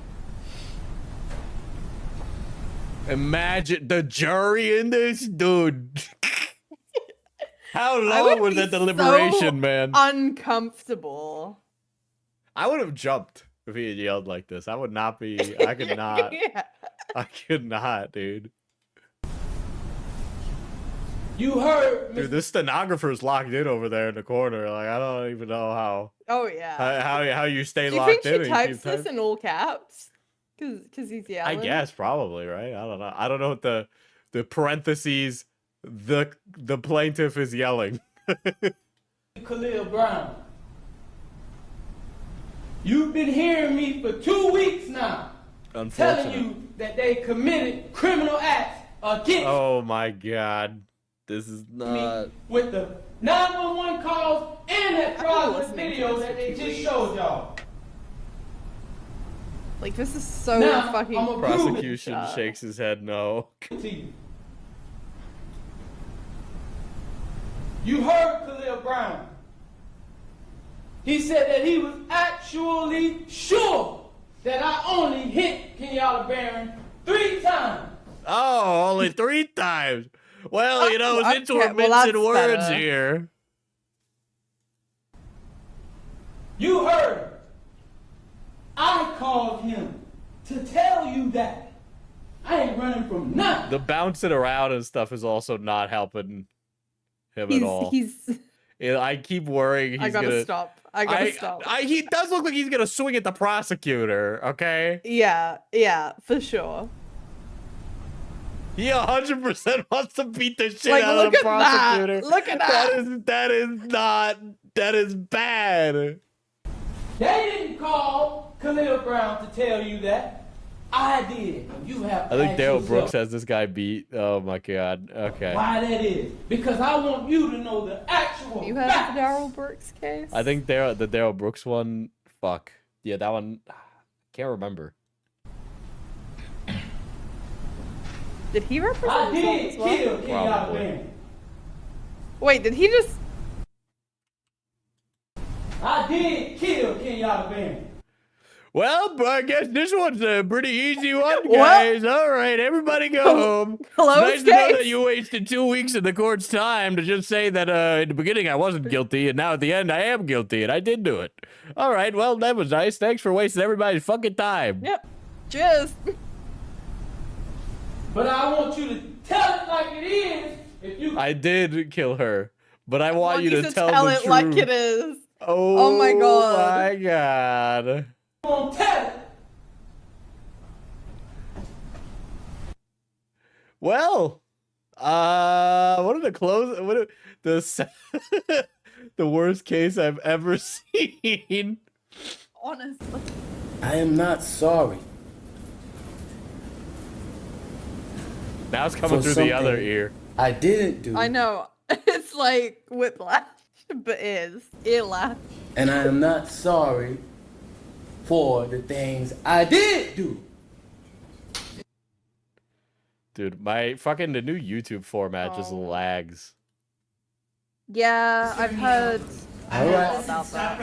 Imagine the jury in this, dude. How long was that deliberation, man? Uncomfortable. I would have jumped if he had yelled like this. I would not be. I could not. Yeah. I could not, dude. You heard, Dude, this stenographer's locked in over there in the corner. Like, I don't even know how. Oh yeah. How you stay Do you locked think in? she and types keep this typing? in all caps? Cause he's yelling. I guess probably, right? I don't know. I don't know what the parentheses the plaintiff is yelling. Khalil Brown. You've been hearing me for 2 weeks now, telling Unfortunately. you that they committed criminal acts against Oh my god. This is not. me with the 911 calls and that fraudulent video that they just showed y'all. Like this is so Now, fucking. I'm a Prosecution Yeah. shakes his head no. To you. You heard Khalil Brown. He said that he was actually sure that I only hit Kenyatta Barron 3 times. Oh, only 3 times. Well, you know, since we're okay, well, mixing that's words better. here. You heard. I called him to tell you that. I ain't running from nothing. The bouncing around and stuff is also not helping him at all. I keep worrying he's I gotta gonna stop. I gotta stop. He does look like he's gonna swing at the prosecutor, okay? Yeah, for sure. He 100% wants to beat the shit Like, out of look the at that. prosecutor. Look at that. That is bad. They didn't call Khalil Brown to tell you that. I did. You have to I think ask Daryl yourself Brooks has this guy beat. Oh my god. Okay. why that is. Because I want you to know the actual You have facts. the Daryl Brooks case? I think the Daryl Brooks one. Fuck. Yeah, that one. Can't remember. Did he represent I himself did as well? kill Kenyatta Probably. Barron. Wait, did he just? I did kill Kenyatta Barron. Well, I guess this one's a pretty easy one, What? guys. All right, everybody go home. Close It's nice to know case? that you wasted 2 weeks of the court's time to just say that in the beginning I wasn't guilty, and now at the end I am guilty, and I did do it. All right, well, that was nice. Thanks for wasting everybody's fucking time. Yep. Cheers. But I want you to tell it like it is. If you I did kill her, but I want you to tell the it truth. like it is. Oh my god. my god. won't tell it. Well, what are the close? What are the the worst case I've ever seen? Honestly. I am not sorry. Now it's coming For through the other something ear. I didn't do. I know. It's like whiplash, but is earlash. And I am not sorry for the things I did do. Dude, the new YouTube format just lags. Yeah, I've heard. All right. Stop, stop.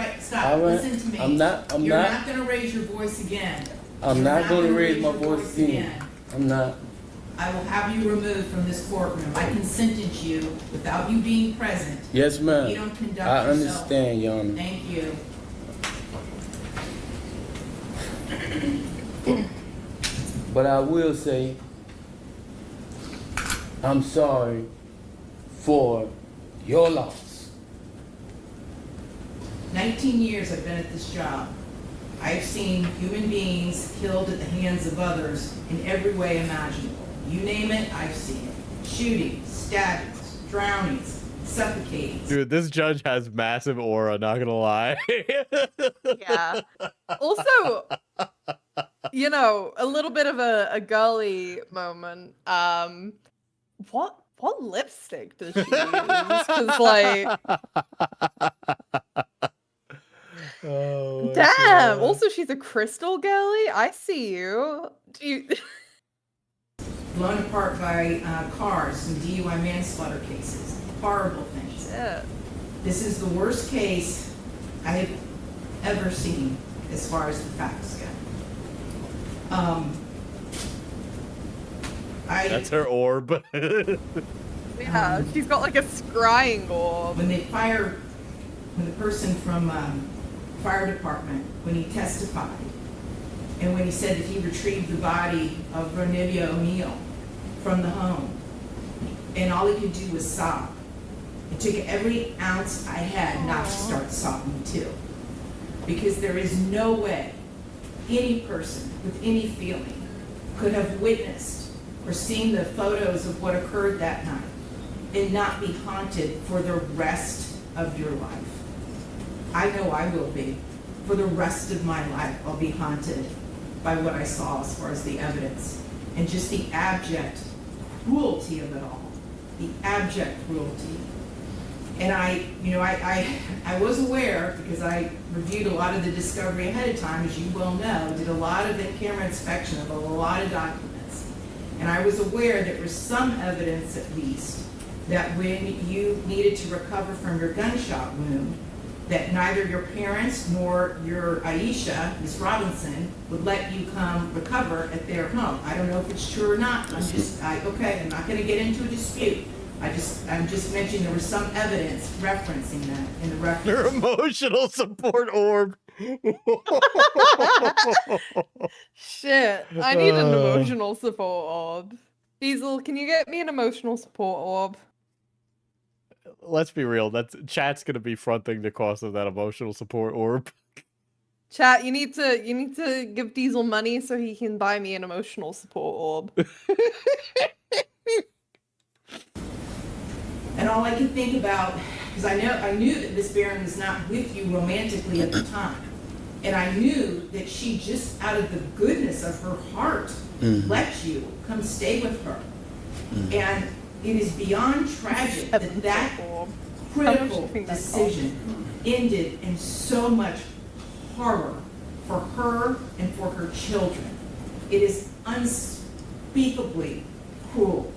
All right. Listen to me. I'm not You're not going to raise your voice again. I'm You're not going to gonna raise my your voice again. I'm not. I will have you removed from this courtroom. I can sentence you without you being present. Yes, ma'am. You don't conduct I yourself. understand, Your Honor. Thank you. But I will say, I'm sorry for your loss. 19 years I've been at this job. I've seen human beings killed at the hands of others in every way imaginable. You name it, I've seen it. Shootings, stabbings, drownings, suffocating. Dude, this judge has massive aura, not gonna lie. Yeah. Also, you know, a little bit of a girly moment. What lipstick does she use? Because like, Oh, damn. God. Also, she's a crystal girly. I see you. Do you? Blown apart by cars, some DUI manslaughter cases. Horrible things. Yeah. This is the worst case I have ever seen as far as the facts go. That's her orb. Yeah, she's got like a scrying orb. When the person from fire department, when he testified, and when he said that he retrieved the body of Ronivia O'Neill from the home, and all he could do was sob. It took every ounce I had not to start sobbing too. Because there is no way any person with any feeling could have witnessed or seen the photos of what occurred that night and not be haunted for the rest of your life. I know I will be. For the rest of my life, I'll be haunted by what I saw as far as the evidence and just the abject cruelty of it all. The abject cruelty. And I was aware, because I reviewed a lot of the discovery ahead of time, as you well know, did a lot of in-camera inspection of a lot of documents. And I was aware there was some evidence, at least, that when you needed to recover from your gunshot wound, that neither your parents nor your Aisha, Miss Robinson, would let you come recover at their home. I don't know if it's true or not. I'm not going to get into a dispute. I'm just mentioning there was some evidence referencing that in the record. Her emotional support orb. Shit, I need an emotional support orb. Diesel, can you get me an emotional support orb? Let's be real. That's chat's gonna be fronting the cost of that emotional support orb. Chat, you need to give Diesel money so he can buy me an emotional support orb. And all I could think about, because I knew that Miss Barron was not with you romantically at the time, and I knew that she just out of the goodness of her heart let you come stay with her. And it is beyond tragic that that critical decision ended in so much horror for her and for her children. It is unspeakably cruel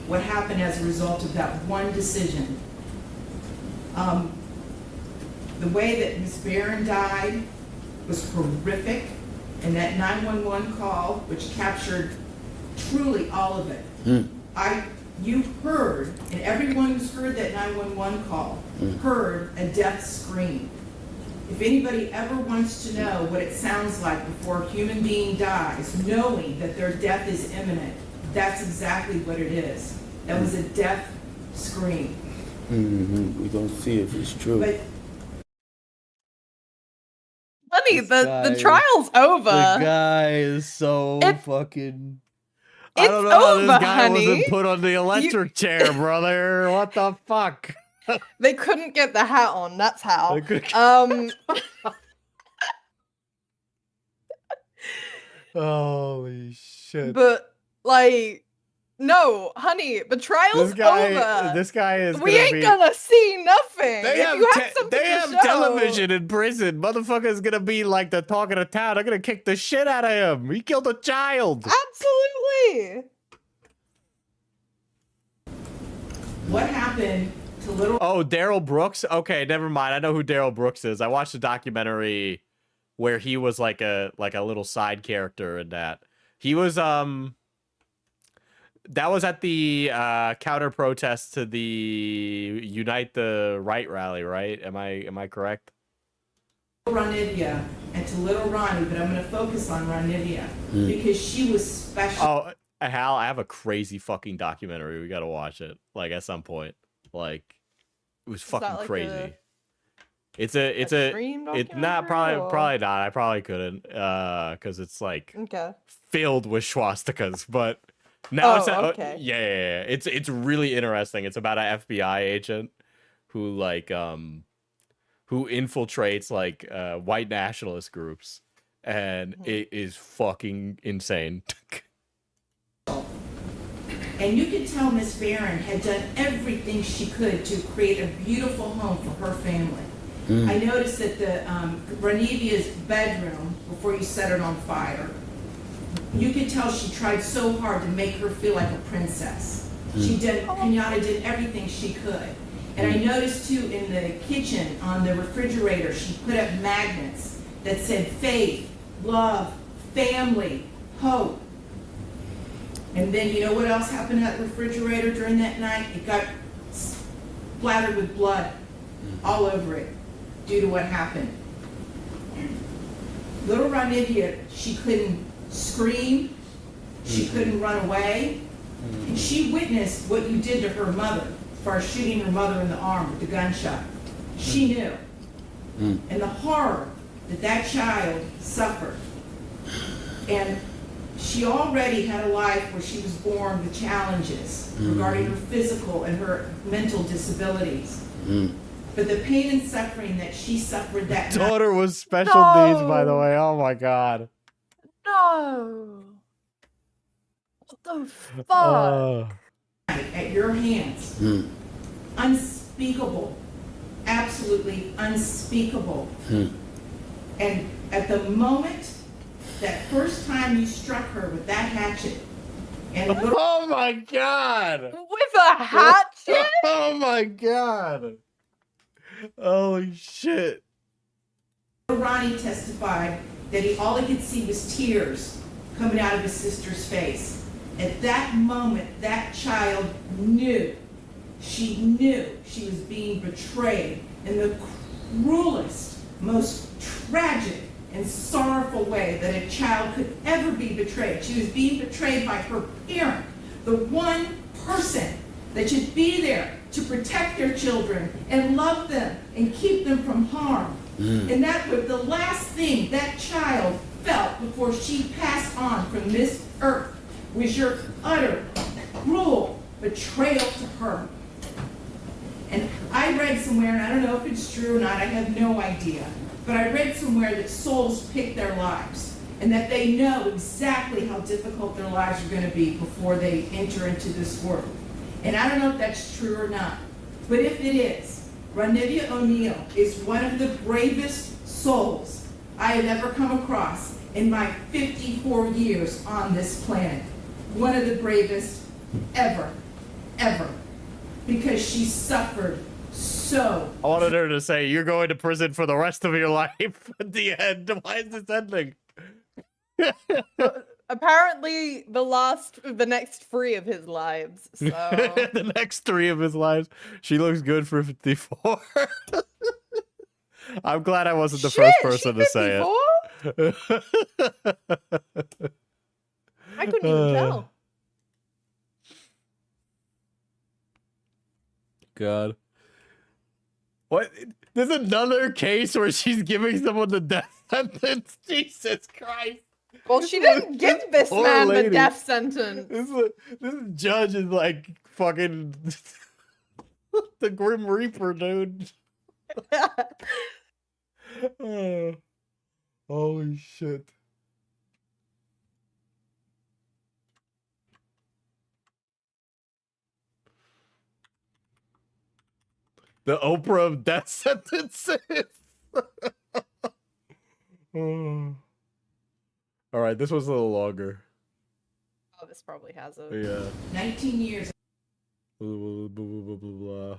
what happened as a result of that one decision. The way that Ms. Barron died was horrific, and that 911 call, which captured truly all of it. You heard, and everyone who's heard that 911 call heard a death scream. If anybody ever wants to know what it sounds like before a human being dies, knowing that their death is imminent, that's exactly what it is. That was a death scream. We're going to see if it's true. But Honey, the trial's over. The guy is so fucking... I don't know It's how this over, guy honey. wasn't put on the electric chair, brother. What the fuck? They couldn't get the hat on, that's how. Holy shit. But, like, no, honey, the trial's over. This guy is We ain't gonna see nothing. They If have, you have something they to have show- television in prison. Motherfucker's gonna be like the talk of the town. They're gonna kick the shit out of him. He killed a child. Absolutely. what happened to little... Oh, Daryl Brooks? Okay, never mind. I know who Daryl Brooks is. I watched a documentary where he was like a little side character in that. He was that was at the counter protest to the Unite the Right rally, right? Am I correct? Ranivia and to little Ronnie, but I'm going to focus on Ranivia because she was special. Oh, Hal, I have a crazy fucking documentary. We gotta watch it, like, at some point. Like, it was fucking like crazy. It's not probably not. I probably couldn't, because it's like filled with swastikas. But now it's okay. Yeah. It's really interesting. It's about an FBI agent who who infiltrates like white nationalist groups, and it is fucking insane. And you could tell Miss Barron had done everything she could to create a beautiful home for her family. I noticed that the Ranivia's bedroom, before you set it on fire, you could tell she tried so hard to make her feel like a princess. Kenyatta did everything she could. And I noticed too in the kitchen, on the refrigerator, she put up magnets that said faith, love, family, hope. And then you know what else happened at the refrigerator during that night? It got splattered with blood all over it due to what happened. Little Ranivia, she couldn't scream, she couldn't run away, and she witnessed what you did to her mother as far as shooting her mother in the arm with the gunshot. She knew. And the horror that that child suffered. And she already had a life where she was born with challenges regarding her physical and her mental disabilities. But the pain and suffering that she suffered that Daughter was special needs, by the way. Oh my god. No. What the fuck? at your hands. Unspeakable. Absolutely unspeakable. And at the moment, that first time you struck her with that hatchet, and oh my god! With a hatchet? Oh my god! Holy shit! Ronnie testified that all he could see was tears coming out of his sister's face. At that moment, that child knew. She knew she was being betrayed in the cruelest most tragic and sorrowful way that a child could ever be betrayed. She was being betrayed by her parent, the one person that should be there to protect their children and love them and keep them from harm. And that was the last thing that child felt before she passed on from this earth, was your utter, cruel betrayal to her. And I read somewhere, and I don't know if it's true or not, I have no idea, but I read somewhere that souls pick their lives and that they know exactly how difficult their lives are going to be before they enter into this world. And I don't know if that's true or not, but if it is, Ranivia O'Neill is one of the bravest souls I have ever come across in my 54 years on this planet. One of the bravest ever, ever. Because she suffered so. I wanted her to say, "You're going to prison for the rest of your life." At the end, why is this ending? Apparently, the next 3 of his lives. So The next 3 of his lives. She looks good for 54. I'm glad I wasn't the first person to say it. I couldn't even tell. God. What? There's another case where she's giving someone the death sentence. Jesus Christ. Well, she didn't give this poor man the lady. death sentence. This judge is like fucking the Grim Reaper, dude. Oh, holy shit. The Oprah of death sentences. Oh. All right, this was a little longer. Oh, this probably has a. Yeah. 19 years. Blah, blah, blah, blah,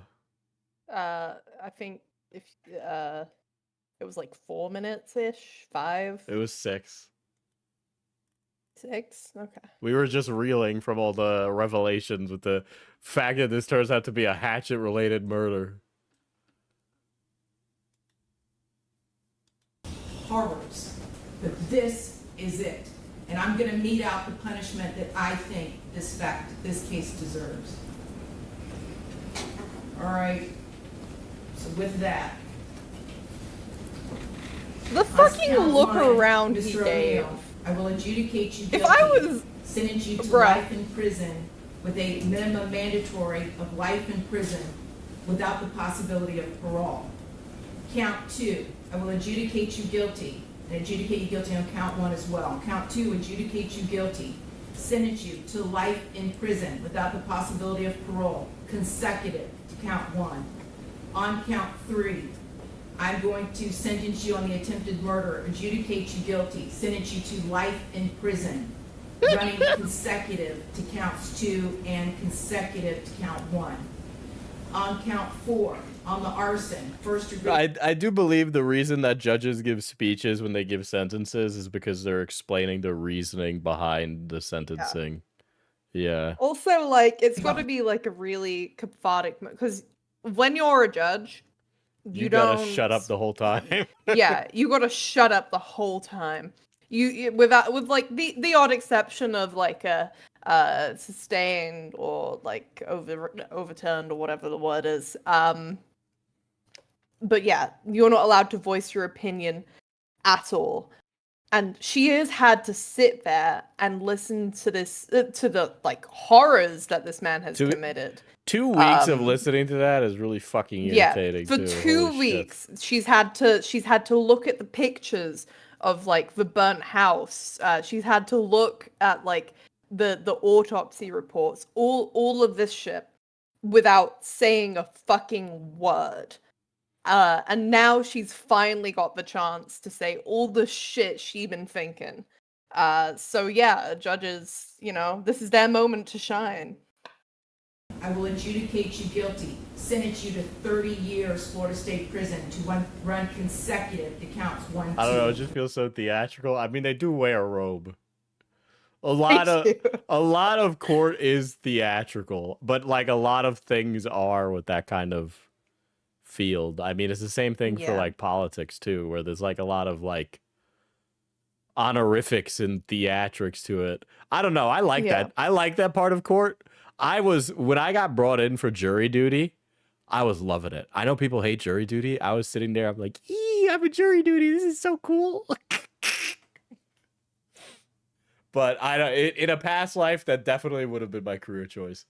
blah. I think if it was like 4 minutes ish, 5, It was 6. 6. Okay. We were just reeling from all the revelations with the fact that this turns out to be a hatchet-related murder. Horrors. But this is it. And I'm going to mete out the punishment that I think this case deserves. All right. So with that. The fucking count look one, around he Mr. gave. O'Neill, I will adjudicate you If guilty. I was- sentence you to Bruh. life in prison with a minimum mandatory of life in prison without the possibility of parole. Count 2, I will adjudicate you guilty and adjudicate you guilty on count 1 as well. Count 2, adjudicate you guilty, sentence you to life in prison without the possibility of parole, consecutive to count 1. On count 3, I'm going to sentence you on the attempted murder, adjudicate you guilty, sentence you to life in prison, running consecutive to counts 2 and consecutive to count 1. On count 4, on the arson, first degree. I do believe the reason that judges give speeches when they give sentences is because they're explaining the reasoning behind the sentencing. Yeah. Also, like, it's got to be like a really cathartic, because when you're a judge, you gotta don't shut up the whole time. yeah, you gotta shut up the whole time. You with like the odd exception of like a sustained or like overturned or whatever the word is. But yeah, you're not allowed to voice your opinion at all. And she has had to sit there and listen to this to the like horrors that this man has committed. 2 weeks of listening to that is really fucking irritating. Yeah, for too. 2 Holy weeks, she's had to look at the pictures of like the burnt house. She's had to look at like the autopsy reports, all of this shit, without saying a fucking word. And now she's finally got the chance to say all the shit she's been thinking. So yeah, judges, you know, this is their moment to shine. I will adjudicate you guilty, sentence you to 30 years Florida State Prison to run consecutive to counts 1, 2. I don't know, it just feels so theatrical. I mean, they do wear a robe. A lot of court is theatrical, but like a lot of things are with that kind of field. I mean, it's the same thing for Yeah. like politics too, where there's like a lot of like honorifics and theatrics to it. I don't know. I like Yeah. that. I like that part of court. When I got brought in for jury duty, I was loving it. I know people hate jury duty. I was sitting there, I'm like, I'm a jury duty. This is so cool. But I don't. In a past life, that definitely would have been my career choice.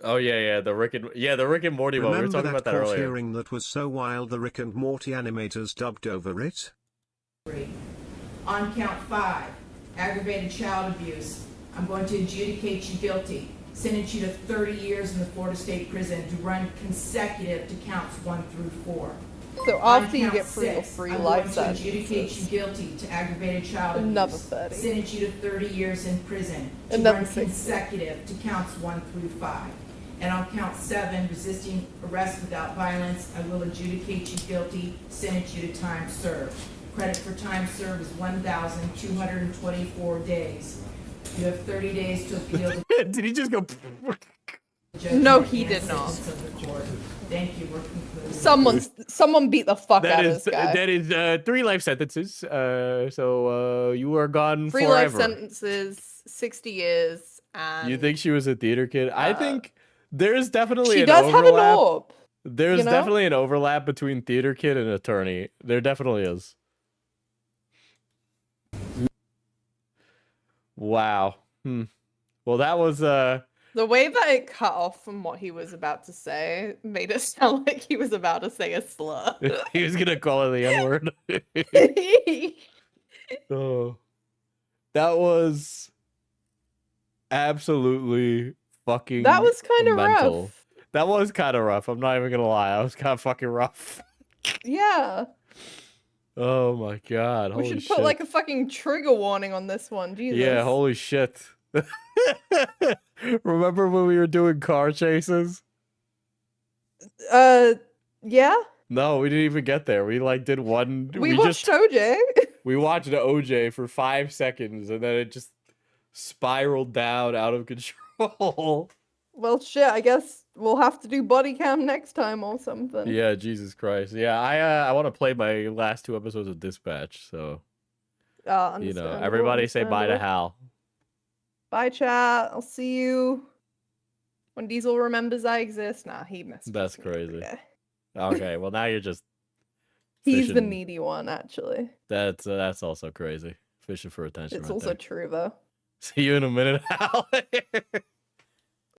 Oh yeah, the Rick and Morty one. We were Remember talking about that court earlier. hearing that was so wild the Rick and Morty animators dubbed over it? On count 5, aggravated child abuse, I'm going to adjudicate you guilty, sentence you to 30 years in the Florida State Prison to run consecutive to counts 1 through 4. So On after you count get 6, free I'm life going to adjudicate sentences. you guilty to aggravated child Another abuse, 30. sentence you to 30 years in prison to Another run 60. consecutive to counts 1 through 5. And on count 7, resisting arrest without violence, I will adjudicate you guilty, sentence you to time served. Credit for time served is 1,224 days. You have 30 days to appeal the Did he just go? judgment No, he and did not. sentence of the court. Thank you. We're concluded. Someone beat the fuck out of this guy. That is 3 life sentences. So you are gone 3 life forever. sentences, 60 years, and You think she was a theater kid? I think there's definitely she an does overlap. have an orb. There's you know? definitely an overlap between theater kid and attorney. There definitely is. Wow. Well, that was The way that it cut off from what he was about to say made it sound like he was about to say a slur. he was gonna call her the N-word. Oh, that was absolutely fucking. That was kinda mental. rough. That was kind of rough. I'm not even gonna lie. I was kind of fucking rough. Yeah. Oh my god. We Holy should put shit. like a fucking trigger warning on this one. Jesus. Yeah, holy shit. Remember when we were doing car chases? Yeah. No, we didn't even get there. We like did one. We watched OJ. We watched OJ for 5 seconds and then it just spiraled down out of control. Well, shit. I guess we'll have to do body cam next time or something. Yeah, Jesus Christ. Yeah, I want to play my last 2 episodes of Dispatch, so you know, Understandable, everybody say bye to understandable. Hal. Bye, chat. I'll see you when Diesel remembers I exist. Nah, he messed. That's crazy. Okay, well now you're just He's the fishing. needy one, actually. That's also crazy. Fishing for attention. It's right also there. true, though. See you in a minute, Hal.